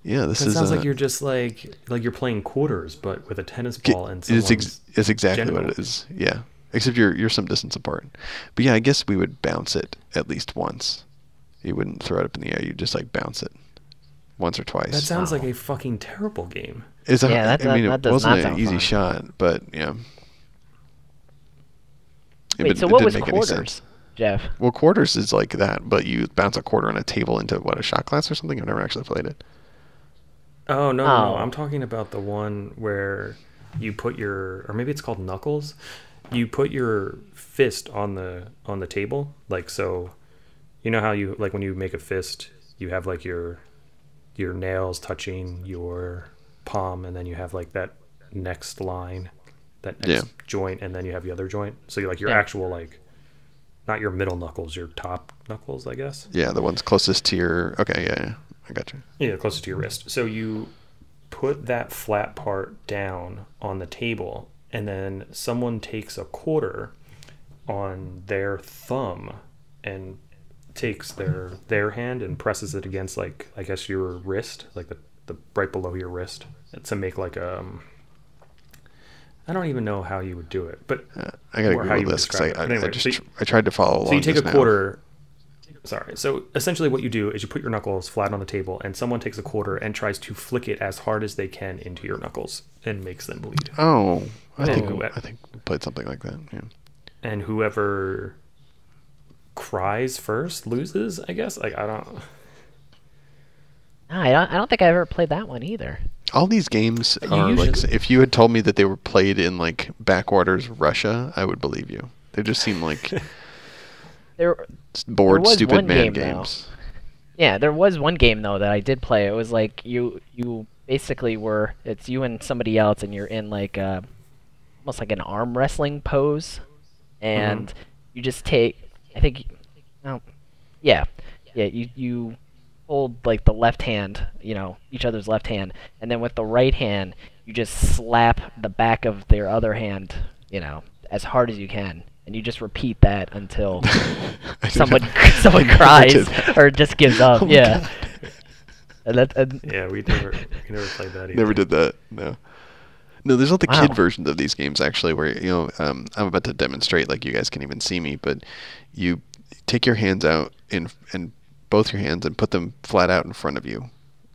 yeah, this sounds like you're just like you're playing quarters, but with a tennis ball and someone's it's exactly genital. what it is. Yeah, except you're some distance apart. But yeah, I guess we would bounce it at least once. You wouldn't throw it up in the air. You just like bounce it. Once or twice. That sounds like a fucking terrible game. It wasn't an easy shot, but yeah. Wait, so what was quarters, Jeff? Well, quarters is like that, but you bounce a quarter on a table into a shot glass or something? I've never actually played it. Oh, no. I'm talking about the one where you put or maybe it's called knuckles. You put your fist on the table, like so. You know how you like when you make a fist, you have like your nails touching your palm, and then you have like that next line, that next joint, and then you have the other joint. So you like your actual like, not your middle knuckles, your top knuckles, I guess. Yeah, the ones closest to your. Okay, yeah, I got you. Yeah, closest to your wrist. So you put that flat part down on the table, and then someone takes a quarter on their thumb and takes their hand and presses it against like I guess your wrist, like the right below your wrist, to make like I don't even know how you would do it, but I gotta Google this because I tried to follow along. So you take a quarter. Sorry. So essentially, what you do is you put your knuckles flat on the table, and someone takes a quarter and tries to flick it as hard as they can into your knuckles and makes them bleed. Oh, I think we played something like that. Yeah. And whoever cries first loses, I guess. Like I don't think I ever played that one either. All these games are like, if you had told me that they were played in like backwaters Russia, I would believe you. They just seem like bored, stupid man games. Yeah, there was one game though that I did play. It was like you basically it's you and somebody else, and you're in like almost like an arm wrestling pose, and you just take. I think, you hold like the left hand, each other's left hand, and then with the right hand, you just slap the back of their other hand, as hard as you can, and you just repeat that until someone cries or just gives up. Oh yeah. Yeah, we never played that either. Never did that. No. No, there's all the Wow. kid versions of these games actually, where I'm about to demonstrate. Like you guys can even see me, but you take your hands out in both your hands and put them flat out in front of you,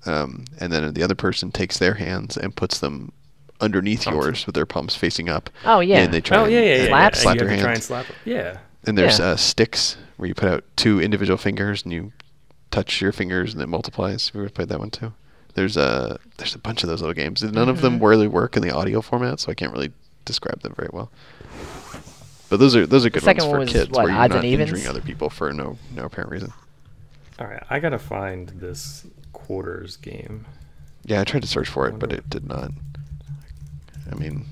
and then the other person takes their hands and puts them underneath yours with their palms facing up. Oh, yeah. And they try and Slaps? slap You your have to try and hands. slap it. Yeah. And there's Yeah. sticks where you put out 2 individual fingers and you touch your fingers and it multiplies. Have you ever played that one too? There's a bunch of those little games. None of them really work in the audio format, so I can't really describe them very well. But those are good ones second one for was, kids, what, where you're odds not and evens? injuring other people for no apparent reason. All right, I gotta find this quarters game. Yeah, I tried to search for it, but it did not. I mean,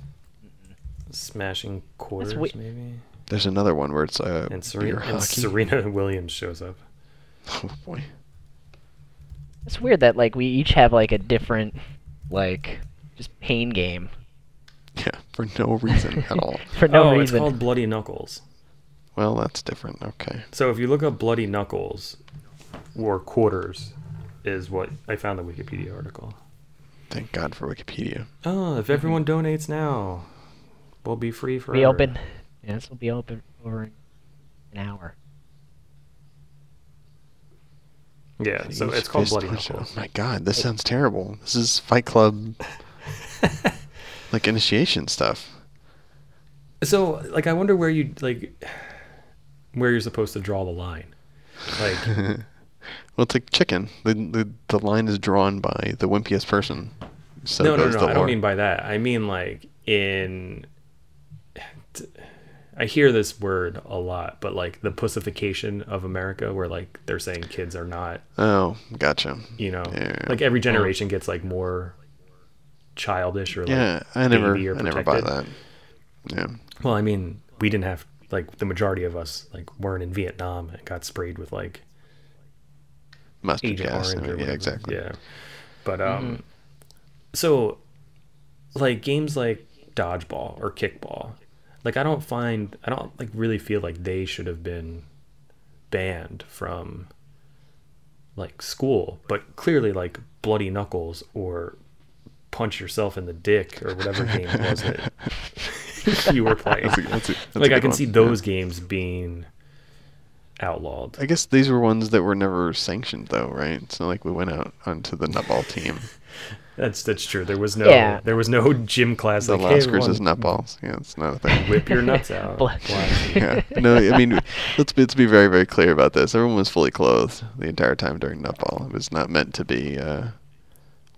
Smashing quarters, maybe. there's another one where it's And beer Serena, hockey. and Serena Williams shows up. Oh boy. It's weird that like we each have like a different like just pain game Yeah, for no reason at all. for no It's reason. called Bloody Knuckles. Well, that's different. Okay. So if you look up Bloody Knuckles or quarters, is what I found the Wikipedia article. Thank God for Wikipedia. Oh, if everyone donates now, we'll be free forever. Be open. Yeah, this will be open over an hour. Yeah, so Use it's called fist Bloody punch. Knuckles. Oh my God, this sounds terrible. This is Fight Club, like initiation stuff. So, like, I wonder where where you're supposed to draw the line. Like, Well, it's like chicken. The line is drawn by the wimpiest person. So no, goes the I don't lore. mean by that. I mean, like, I hear this word a lot, but like the pussification of America, where like they're saying kids are not, Oh, gotcha. Yeah. like every generation gets like more childish or like Yeah, I never protected. buy that. Yeah. Well, I mean, we didn't have, like, the majority of us like weren't in Vietnam and got sprayed with like Mustard Agent gas. Orange or Yeah, whatever. exactly. Yeah, but so like games like Dodgeball or Kickball, like I don't like really feel like they should have been banned from like school, but clearly like Bloody Knuckles or Punch Yourself in the Dick or whatever game it was that you were playing. That's a Like I good can one. see those games being outlawed. I guess these were ones that were never sanctioned, though, right? It's not like we went out onto the nutball team. That's true. There was no gym class The like, hey, Laskers is everyone, nutballs. Yeah, it's not a thing. whip your nuts out. Blood. Yeah. No, I mean, let's be very, very clear about this. Everyone was fully clothed the entire time during nutball. It was not meant to be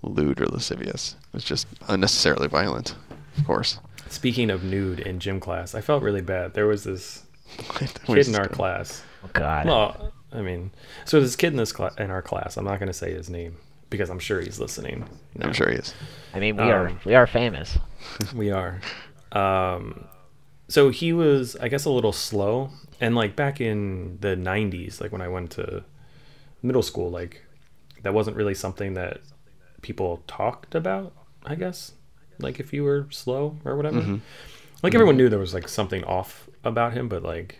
lewd or lascivious. It was just unnecessarily violent, of course. Speaking of nude in gym class, I felt really bad. There was this Where's kid in this our going? class. Oh God. Well, I mean, so this kid in our class. I'm not going to say his name because I'm sure he's listening. No. I'm sure he is. I mean, we are famous. We are. So he was, I guess, a little slow. And like back in the 90s, like when I went to middle school, like that wasn't really something that people talked about, I guess. Like if you were slow or whatever. Like everyone knew there was like something off about him, but like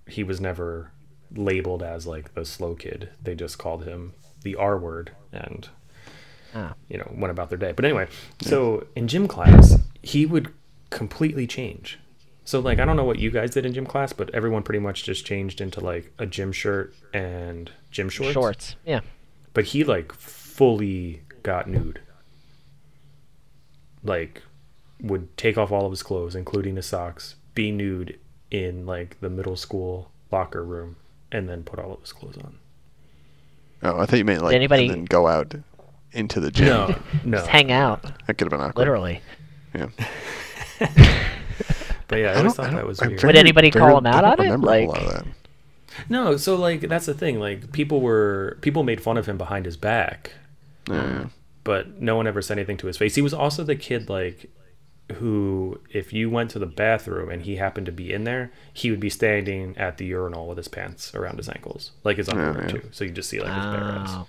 he was never labeled as like the slow kid. They just called him the R word and went about their day. But anyway, so in gym class, he would completely change. So like I don't know what you guys did in gym class, but everyone pretty much just changed into like a gym shirt and gym shorts. Shorts. Yeah. But he like fully got nude. Like would take off all of his clothes, including his socks, be nude in like the middle school locker room, and then put all of his clothes on. Oh, I thought you meant like anybody- and then go out into the gym. No. Just hang out. That could have been awkward. Literally. Yeah. But yeah, I always thought that was weird. Would anybody call him out I on don't it? remember Like- a lot of that. No, so like that's the thing. Like people made fun of him behind his back, Yeah. but no one ever said anything to his face. He was also the kid like who, if you went to the bathroom and he happened to be in there, he would be standing at the urinal with his pants around his ankles, like his underwear yeah. too. So you just see like his bare ass. Oh.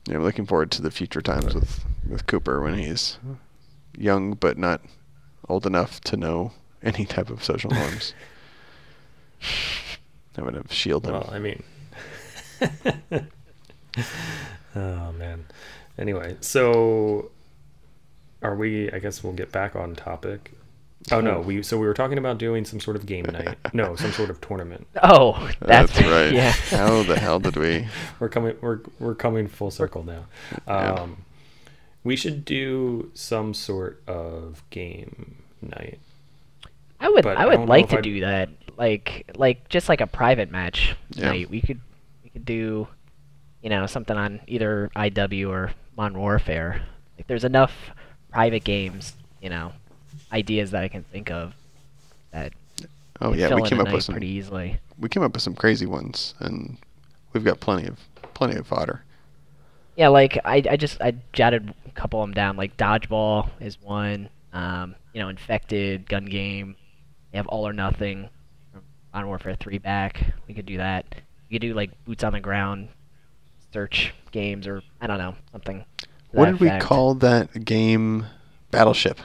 Yeah, I'm looking forward to the future times with Cooper when he's young but not old enough to know any type of social norms. I would have shielded him. Well, I mean, oh man. Anyway, so are we? I guess we'll get back on topic. Oh no, we were talking about doing some sort of game night. No, some sort of tournament. Oh, that's right. Yeah. How the hell did we? We're coming full circle now. We should do some sort of game night. I would like to do that. Like just like a private match night. We could do, something on either IW or Modern Warfare. Like there's enough private games, ideas that I can think of that we came up with some pretty easily. We came up with some crazy ones, and we've got plenty of fodder. Yeah, like I jotted a couple of them down. Like Dodgeball is one. Infected, Gun Game. You have All or Nothing from Modern Warfare 3 back. We could do that. We could do like Boots on the Ground, search games, or I don't know, something. What did we call that game? Battleship.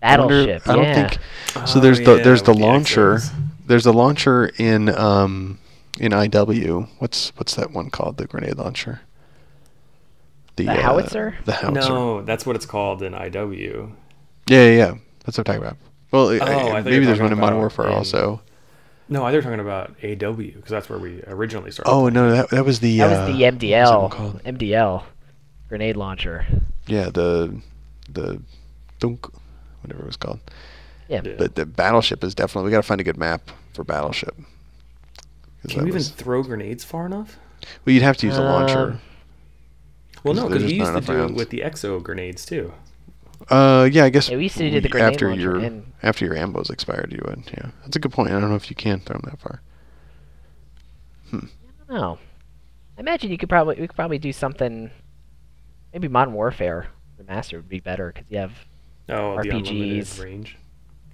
Battleship. I don't think. So there's the launcher. There's a launcher in IW. What's that one called? The grenade launcher. The howitzer? The howitzer. No, that's what it's called in IW. Yeah. That's what I'm talking about. Well, maybe there's one in Modern Warfare also. No, I thought talking about AW because that's where we originally started. Oh no, that was the MDL. MDL grenade launcher. Yeah, the dunk, whatever it was called. Yeah. But the Battleship is definitely, we got to find a good map for Battleship. Can you even throw grenades far enough? Well, you'd have to use a launcher. Well, no, because you used to do it with the exo grenades too. Yeah, I guess. Yeah, we used to do the grenade launcher after your ammo's expired, you would. Yeah, that's a good point. I don't know if you can throw them that far. I don't know. I imagine we could probably do something. Maybe Modern Warfare Remastered would be better because you have RPGs. The unlimited range.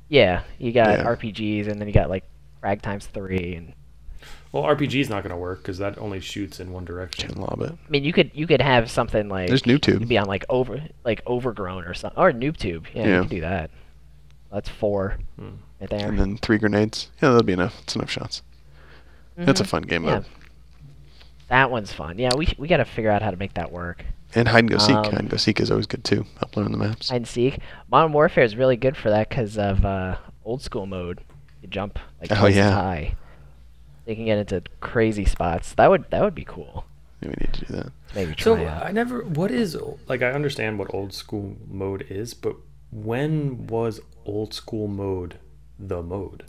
Yeah, you got RPGs, and then you got like frag times 3 and. Well, RPG is not going to work because that only shoots in one direction. Can lob it. I mean, you could have something like there's NoobTube. You could be on like Overgrown or something, or NoobTube. Yeah, you could do that. That's 4 right there. And then 3 grenades. Yeah, that'll be enough. It's enough shots. That's a fun game mode. That one's fun. Yeah, we got to figure out how to make that work. And hide and go seek. Hide and go seek is always good too. Help learn the maps. Hide and seek. Modern Warfare is really good for that because of old school mode. You jump like twice as high. They can get into crazy spots. That would be cool. Yeah, we need to do that. Maybe try out. What is I understand what old school mode is, but when was old school mode the mode?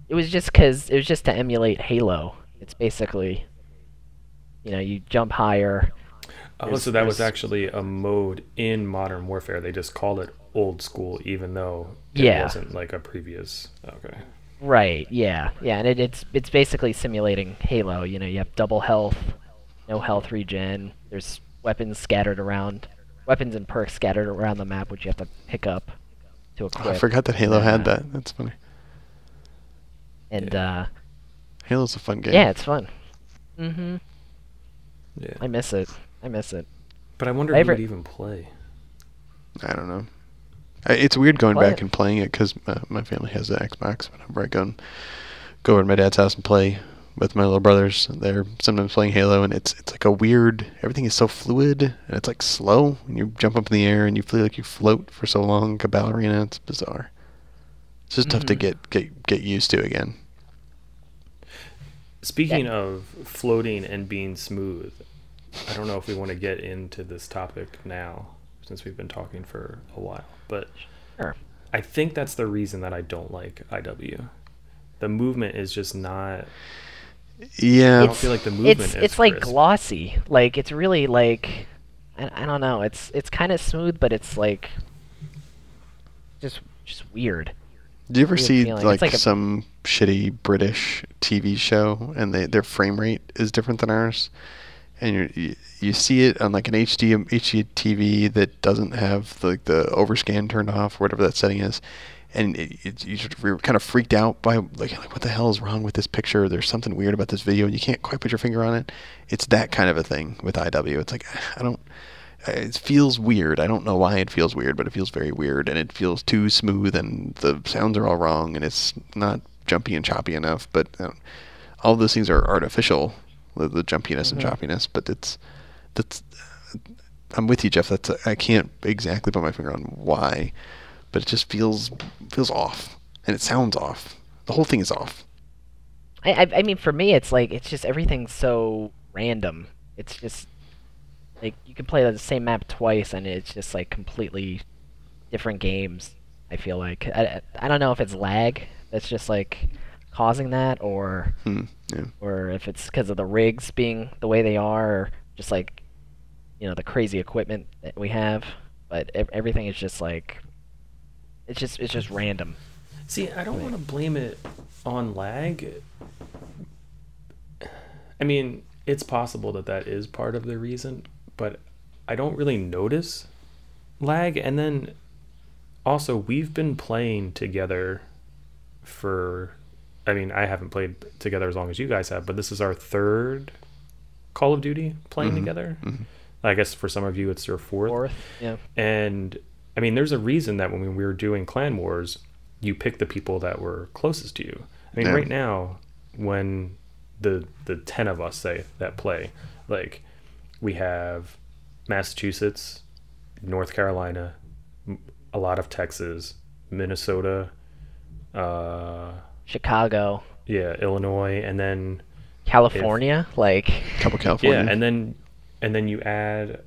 It was just to emulate Halo. It's basically, you jump higher. So that was actually a mode in Modern Warfare. They just called it old school, even though it wasn't like a previous. Okay. Right. Yeah. And it's basically simulating Halo. You have double health, no health regen. There's weapons and perks scattered around the map, which you have to pick up to equip. I forgot that Halo had that. That's funny. And Halo's a fun game. Yeah, it's fun. Yeah. I miss it. But I wonder who would even play. I don't know. It's weird going back and playing it because my family has an Xbox. Whenever I go over to my dad's house and play with my little brothers, they're sometimes playing Halo, and it's like a weird. Everything is so fluid, and it's like slow. And you jump up in the air, and you feel like you float for so long, like a ballerina. It's bizarre. It's just tough to get used to again. Speaking of floating and being smooth, I don't know if we want to get into this topic now, since we've been talking for a while, but I think that's the reason that I don't like IW. The movement is just not. Yeah, I don't feel like the movement. It's like glossy. Like it's really like I don't know. It's kind of smooth, but it's like just weird. Do you ever see like some shitty British TV show and their frame rate is different than ours? And you see it on like an HD TV that doesn't have the overscan turned off, or whatever that setting is, and you're kind of freaked out by like what the hell is wrong with this picture? There's something weird about this video, and you can't quite put your finger on it. It's that kind of a thing with IW. It's like it feels weird. I don't know why it feels weird, but it feels very weird, and it feels too smooth, and the sounds are all wrong, and it's not jumpy and choppy enough. But all of those things are artificial. The jumpiness and choppiness, but I'm with you, Jeff. I can't exactly put my finger on why, but it just feels off, and it sounds off. The whole thing is off. I mean, for me, it's like it's just everything's so random. It's just like you can play the same map twice, and it's just like completely different games. I feel like I don't know if it's lag that's just like causing that, or or if it's because of the rigs being the way they are, or just like the crazy equipment that we have. But everything is just like it's just random. See, I don't want to blame it on lag. I mean, it's possible that is part of the reason, but I don't really notice lag. And then also, we've been playing together for, I mean, I haven't played together as long as you guys have, but this is our third Call of Duty playing together. I guess for some of you it's your fourth. Yeah. And I mean, there's a reason that when we were doing Clan Wars, you picked the people that were closest to you. I mean, right now, when the 10 of us say that play, like, we have Massachusetts, North Carolina, a lot of Texas, Minnesota, Chicago, Illinois, and then California, like couple California, and then you add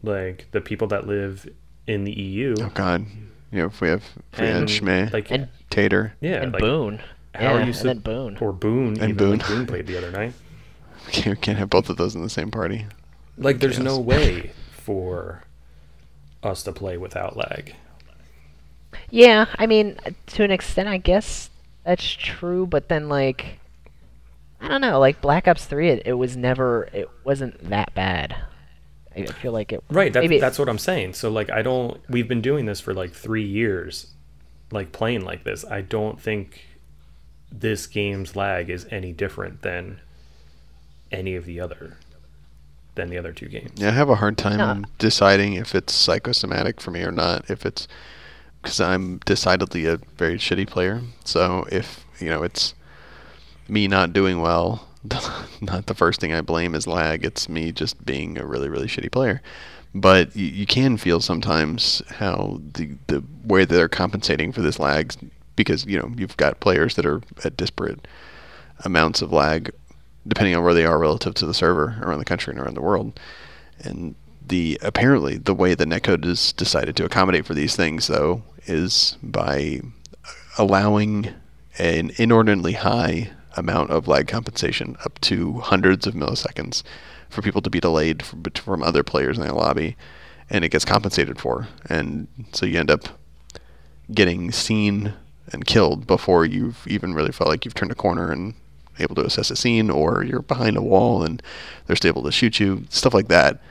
like the people that live in the EU. Oh God, if we had Schmeh, like, and Tater, and like, Boone. How are you and then Boone. Or Boone, and Boone. Like Boone played the other night. We can't have both of those in the same party. Like, there's no way for us to play without lag. Yeah, I mean, to an extent, I guess that's true. But then, like, I don't know. Like Black Ops 3, it wasn't that bad. I feel like it. Right. That's what I'm saying. So, like, we've been doing this for like 3 years, like playing like this. I don't think this game's lag is any different than any of the other two games. Yeah, I have a hard time deciding if it's psychosomatic for me or not. If it's because I'm decidedly a very shitty player. So if it's me not doing well, not the first thing I blame is lag. It's me just being a really, really shitty player. But you can feel sometimes how the way that they're compensating for this lag, because you've got players that are at disparate amounts of lag depending on where they are relative to the server around the country and around the world. And apparently the way the netcode is decided to accommodate for these things, though, is by allowing an inordinately high amount of lag compensation, up to hundreds of milliseconds, for people to be delayed from other players in the lobby, and it gets compensated for. And so you end up getting seen and killed before you've even really felt like you've turned a corner and able to assess a scene, or you're behind a wall and they're still able to shoot you. Stuff like that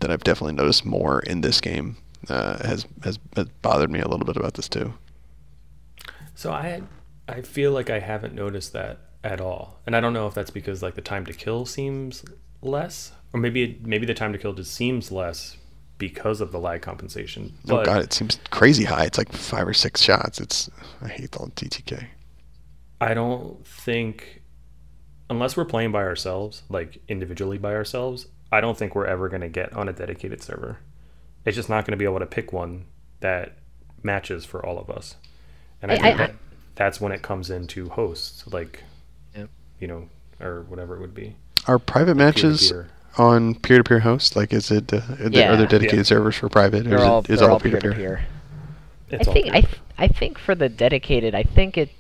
I've definitely noticed more in this game has bothered me a little bit about this too. So I feel like I haven't noticed that at all, and I don't know if that's because like the time to kill seems less, or maybe the time to kill just seems less because of the lag compensation. But oh God, it seems crazy high. It's like 5 or 6 shots. I hate the TTK. I don't think, unless we're playing by ourselves, like individually by ourselves, I don't think we're ever going to get on a dedicated server. It's just not going to be able to pick one that matches for all of us. And I think that's when it comes into hosts, like, or whatever it would be. Are private matches on peer-to-peer hosts? Like, is it? Are there dedicated servers for private? They're all peer-to-peer. I think for the dedicated, I think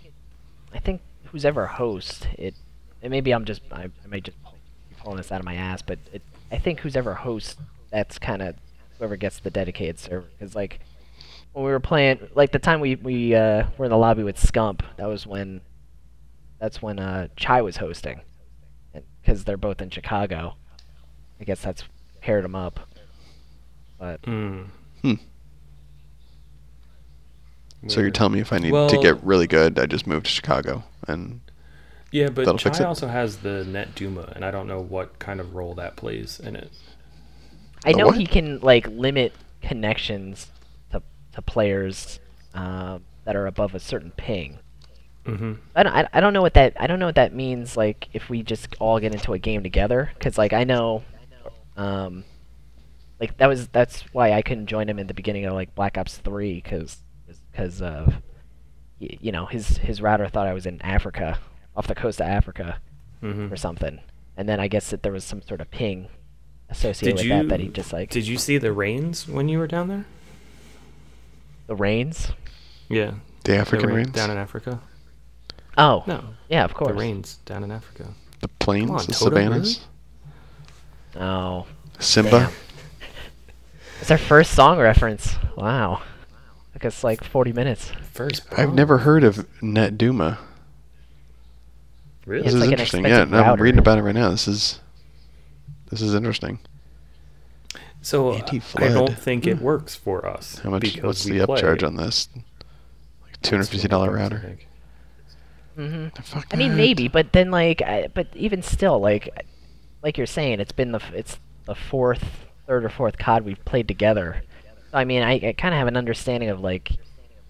who's ever host it. And maybe I may just be pulling this out of my ass, but I think who's ever host, that's kind of whoever gets the dedicated server. Because like when we were playing, like the time we were in the lobby with Scump, that's when Chai was hosting, because they're both in Chicago. I guess that's paired them up. But so you're telling me if I need to get really good, I just move to Chicago and yeah, but Chai also has the net duma, and I don't know what kind of role that plays in it. I know he can like limit connections to players that are above a certain ping. Mm-hmm. I don't know what that means. Like if we just all get into a game together, because like I know, like that's why I couldn't join him in the beginning of like Black Ops 3 because of you know his router thought I was in Africa, off the coast of Africa, or something, and then I guess that there was some sort of ping associated with that he just like. Did you see the rains when you were down there? The rains? Yeah. The African rains down in Africa. Oh. No. Yeah, of course. The rains down in Africa. The plains, Come on, the Toto, savannas. Really? Oh. Simba. Damn. It's our first song reference. Wow. Took us like 40 minutes. I've never heard of Net Duma. Really? This is like interesting. Yeah, I'm reading about it right now. This is interesting. So I don't think it works for us. How much? What's the upcharge on this? Like $250 router. I mean, maybe, but then but even still, like you're saying, it's the third or fourth COD we've played together. So, I mean, I kind of have an understanding of like,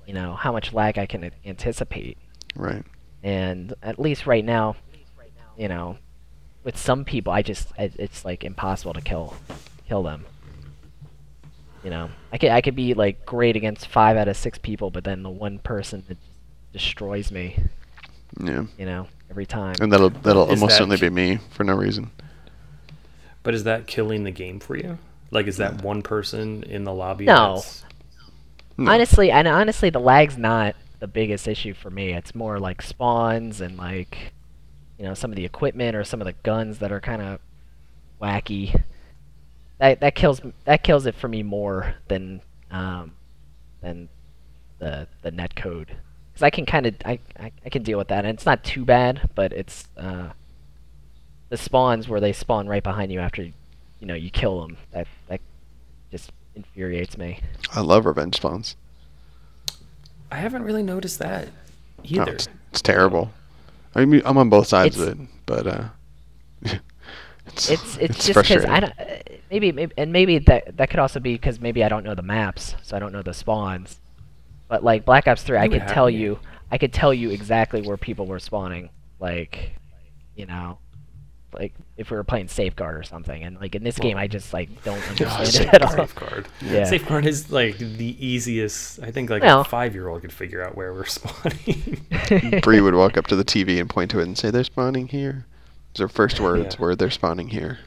you know, how much lag I can anticipate. Right. And at least right now, you know, with some people, it's like impossible to kill them. You know, I could be like great against 5 out of 6 people, but then the one person that destroys me. Yeah. You know, every time. And that'll almost certainly be me for no reason. But is that killing the game for you? Like, is that one person in the lobby? No. Honestly, the lag's not the biggest issue for me. It's more like spawns and like, you know, some of the equipment or some of the guns that are kind of wacky. That kills it for me more than the net code, because I can I can deal with that, and it's not too bad. But it's the spawns where they spawn right behind you after you kill them. That just infuriates me. I love revenge spawns. I haven't really noticed that either. No, it's terrible. I mean, I'm on both sides of it, but it's just because frustrating. maybe that could also be because maybe I don't know the maps, so I don't know the spawns. But like Black Ops 3, I could tell you exactly where people were spawning. Like, you know, like if we were playing Safeguard or something, and like in this game, I just like don't understand it at all. Safeguard. Yeah. Safeguard is like the easiest. I think like a 5-year-old could figure out where we're spawning. Bree would walk up to the TV and point to it and say, "They're spawning here." Her first words were, "They're spawning here,"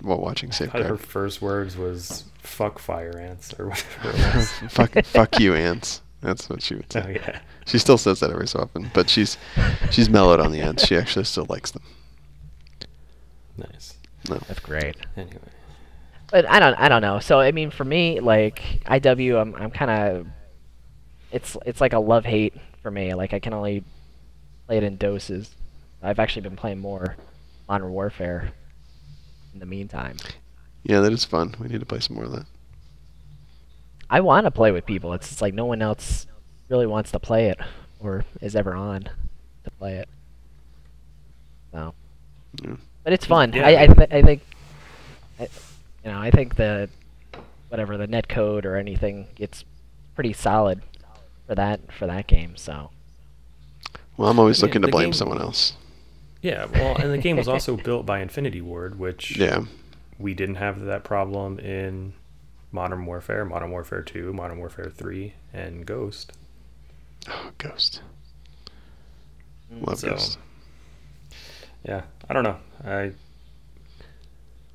while watching Safeguard. Her first words was "fuck fire ants" or whatever it was. fuck you, ants. That's what she would say. Oh yeah. She still says that every so often, but she's mellowed on the ants. She actually still likes them. Nice. No. That's great. Anyway. But I don't know. So I mean, for me, like IW, I'm kind of it's like a love-hate for me. Like I can only play it in doses. I've actually been playing more Modern Warfare in the meantime. Yeah, that is fun. We need to play some more of that. I want to play with people. It's just like no one else really wants to play it or is ever on to play it. So, but it's fun. Yeah. I think I think the net code or anything, it's pretty solid for that game. So. Well, I'm always looking to blame someone else. Yeah, well, and the game was also built by Infinity Ward, which we didn't have that problem in Modern Warfare, Modern Warfare 2, Modern Warfare 3, and Ghost. Oh, Ghost. Love Ghost. Yeah, I don't know. I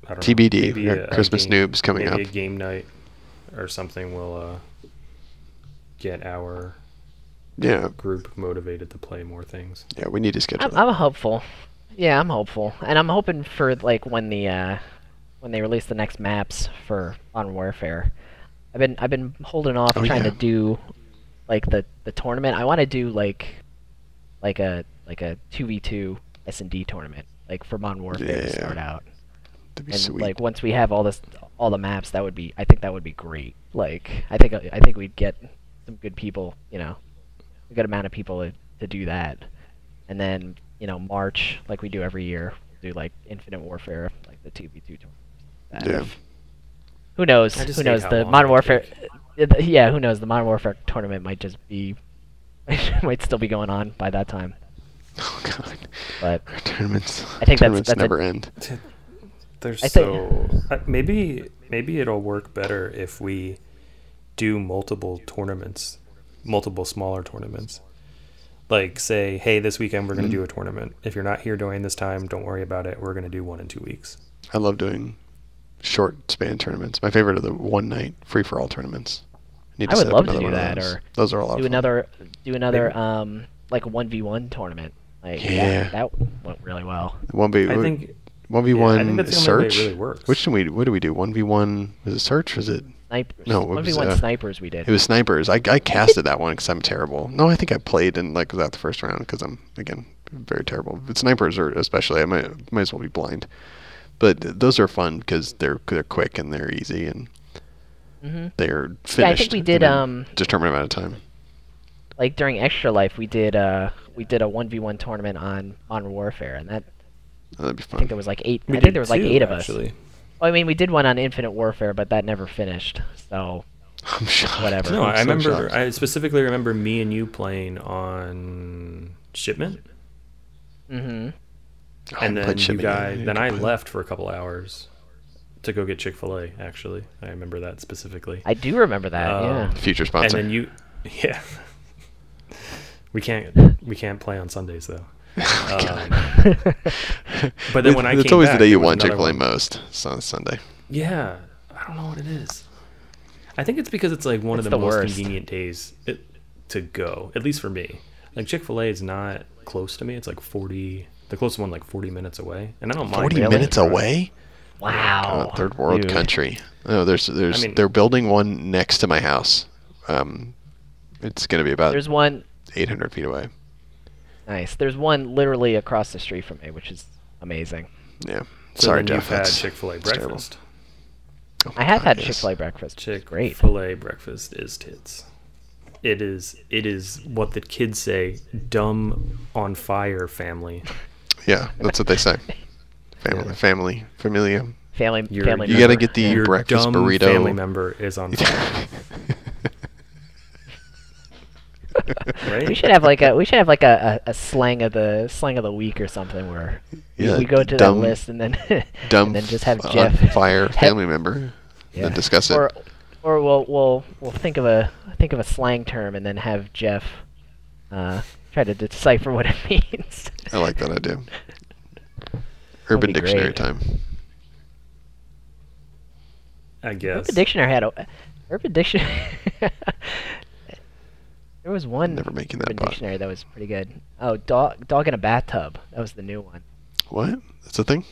don't TBD. know. We got Christmas noobs coming up. Maybe a game night or something will get our group motivated to play more things. Yeah, we need to schedule that. I'm hopeful. Yeah, I'm hopeful, and I'm hoping for like when they release the next maps for Modern Warfare. I've been holding off trying to do like the tournament. I want to do like a 2v2 S&D tournament, like for Modern Warfare to start out. That'd be and sweet. like once we have all the maps, I think that would be great. Like I think we'd get some good people, you know, a good amount of people to do that, and then March, like we do every year, we'll do like Infinite Warfare, like the 2v2 tournament. Who knows? Who knows? The Modern Warfare, who knows? The Modern Warfare tournament might just be, might still be going on by that time. Oh God! But our tournaments I think that's never end. There's maybe maybe it'll work better if we do multiple tournaments, multiple smaller tournaments. Like, say, hey, this weekend we're going to do a tournament. If you're not here during this time, don't worry about it. We're going to do 1 in 2 weeks. I love doing short span tournaments. My favorite are the one night free for all tournaments. I would love to do that, or those are a lot of fun. Do another like a 1v1 tournament. Like that went really well. I think 1v1 search. Really works. What do we do? 1v1 was it search? Was it snipers? No, 1v1 snipers. We did. It was snipers. I casted that one because I'm terrible. No, I think I played and was out the first round because I'm again very terrible. But snipers are especially. I might as well be blind. But those are fun because they're quick and they're easy and they're finished. Yeah, I think we did determined amount of time. Like during Extra Life, we did a 1v1 tournament on Modern Warfare, and that'd be fun. I think there was like 8. I think there was like 8 of us. Actually. Well, I mean, we did one on Infinite Warfare, but that never finished. So I'm shocked. Whatever. No, I remember. I specifically remember me and you playing on Shipment. Mm-hmm. And then you guys. Then I left for a couple hours to go get Chick-fil-A. Actually, I remember that specifically. I do remember that. Yeah. Future sponsor. And then you, yeah. We can't play on Sundays though. But then when I came back, it's always the day you want Chick-fil-A most. It's on Sunday. Yeah, I don't know what it is. I think it's because it's like one of the most convenient days to go, at least for me. Like Chick-fil-A is not close to me. It's like 40. The closest one like 40 minutes away, and I don't mind. 40 minutes away? Wow. Third world country. Oh, they're building one next to my house. It's going to be about. There's one 800 feet away. Nice. There's one literally across the street from me, which is amazing. Yeah. So sorry, then Jeff. You've had Chick-fil-A breakfast. Oh I have had Chick-fil-A breakfast. Chick-fil-A breakfast is tits. It is what the kids say, dumb on fire family. Yeah, that's what they say. Family, familia. Family. You got to get the breakfast dumb burrito. Family member is on fire. Right? We should have like a slang of the week or something where we go to that list and then and then just have Jeff fire family member and discuss it. Or we'll think of a slang term and then have Jeff try to decipher what it means. I like that idea. Urban Dictionary time. I guess. Urban Dictionary had Urban Dictionary. There was one Never making that Urban Dictionary that was pretty good. Oh, dog in a bathtub. That was the new one. What? That's a thing?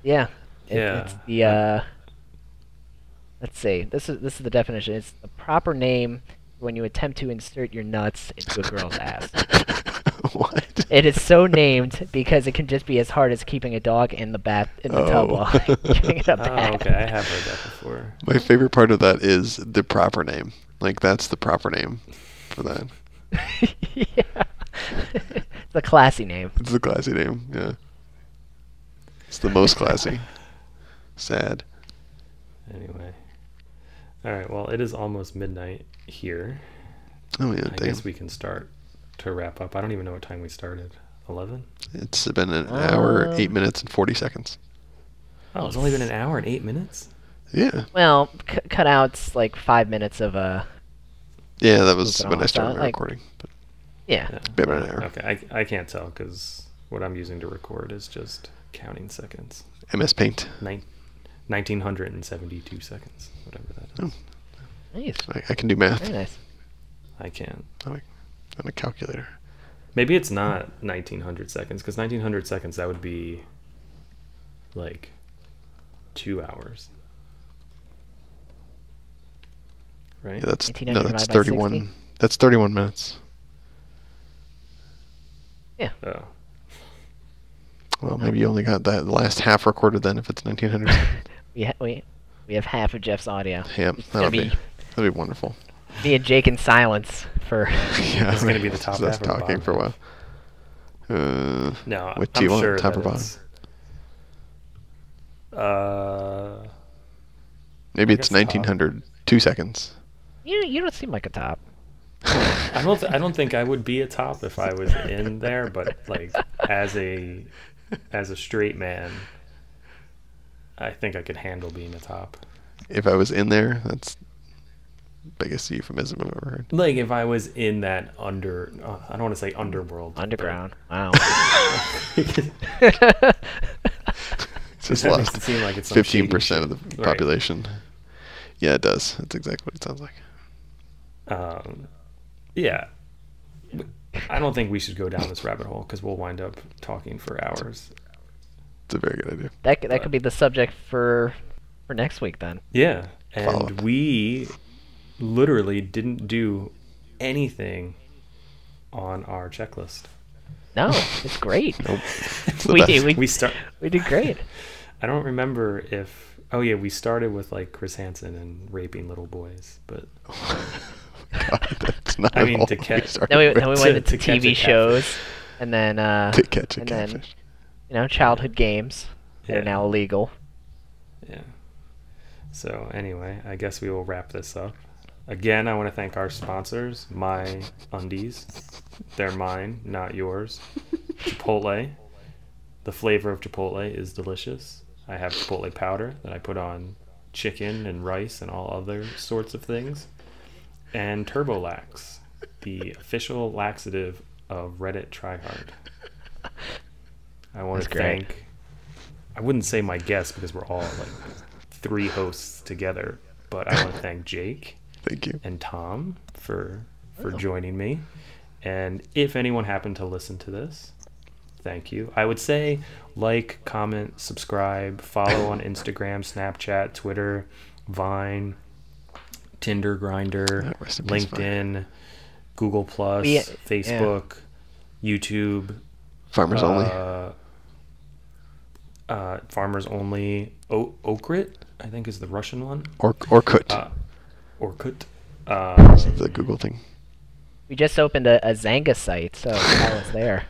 Yeah. Yeah. It's the let's see. This is the definition. It's the proper name when you attempt to insert your nuts into a girl's ass. What? It is so named because it can just be as hard as keeping a dog in the tub while giving it a bath. Oh, okay. I have heard that before. My favorite part of that is the proper name. Like, that's the proper name for that. Yeah. It's a classy name. It's the classy name, yeah. It's the most classy. Sad. Anyway. All right, well, it is almost midnight here. Oh, yeah, I guess we can start to wrap up. I don't even know what time we started. 11? It's been an hour, 8 minutes, and 40 seconds. Oh, it's only been an hour and 8 minutes? Yeah. Well, cut out like 5 minutes of Yeah, that was when I started recording. But yeah. About an hour. Okay, I can't tell because what I'm using to record is just counting seconds. MS Paint. 1972 seconds, whatever that is. Oh. Nice. I can do math. Very nice. I can't. On a calculator. Maybe it's not 1900 seconds because 1900 seconds that would be like 2 hours. Right? Yeah, that's 31. 60? That's 31 minutes. Yeah. Oh. Well, maybe you only got that last half recorded then if it's 1900. we have half of Jeff's audio. Yeah, that'd be wonderful. Me and Jake in silence for. Yeah, it's going to be the top half of talking for a while. No, what do you want, sure top or bottom? Maybe it's 1900 2 seconds. You don't seem like a top. I don't think I would be a top if I was in there, but like as a straight man, I think I could handle being a top. If I was in there, that's biggest euphemism I've ever heard. Like if I was in that I don't want to say underworld. Underground. Wow. Just That lost makes it seem like it's some 15% of the shady shit. population. Yeah, it does. That's exactly what it sounds like. Yeah. I don't think we should go down this rabbit hole because we'll wind up talking for hours. It's a very good idea. That could be the subject for next week then. Yeah, Follow and up. we literally didn't do anything on our checklist. No, it's great. It's the we best. did. We start. We did great. I don't remember if. Oh yeah, we started with like Chris Hansen and raping little boys, but God, that's not I mean, all to catch- started Then we with. went into to catch a TV shows, and then To catch a and then catfish. childhood games that Yeah. are now illegal. yeah. So anyway, I guess we will wrap this up. Again, I want to thank our sponsors, My Undies. They're mine, not yours. Chipotle. The flavor of Chipotle is delicious. I have Chipotle powder that I put on chicken and rice and all other sorts of things. And TurboLax, the official laxative of RedditTryhard. I want That's to great. thank, I wouldn't say my guests because we're all like 3 hosts together, but I want to thank Jake Thank you. and Tom for joining me. And if anyone happened to listen to this, thank you. I would say like, comment, subscribe, follow on Instagram, Snapchat, Twitter, Vine, Tinder, Grindr, Rest in peace, LinkedIn, Google Plus, Yeah. Facebook, YouTube, Farmers only. Farmers Only, Okrit, I think is the Russian one, Or Kut. Orkut. The Google thing. We just opened a Zanga site, so follow us there.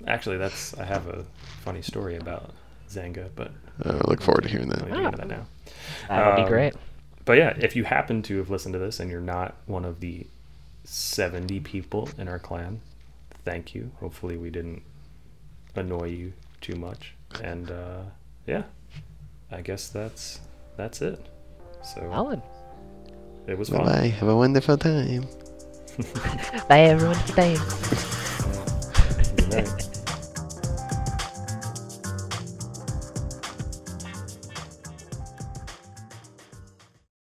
Actually, I have a funny story about Zanga, but I look forward to hearing I'm that. not get into that now. That would be great. But yeah, if you happen to have listened to this and you're not one of the 70 people in our clan, thank you. Hopefully we didn't annoy you too much. And yeah, I guess that's it. So Alan. it was Bye fun. bye. Have a wonderful time. Bye everyone. Bye.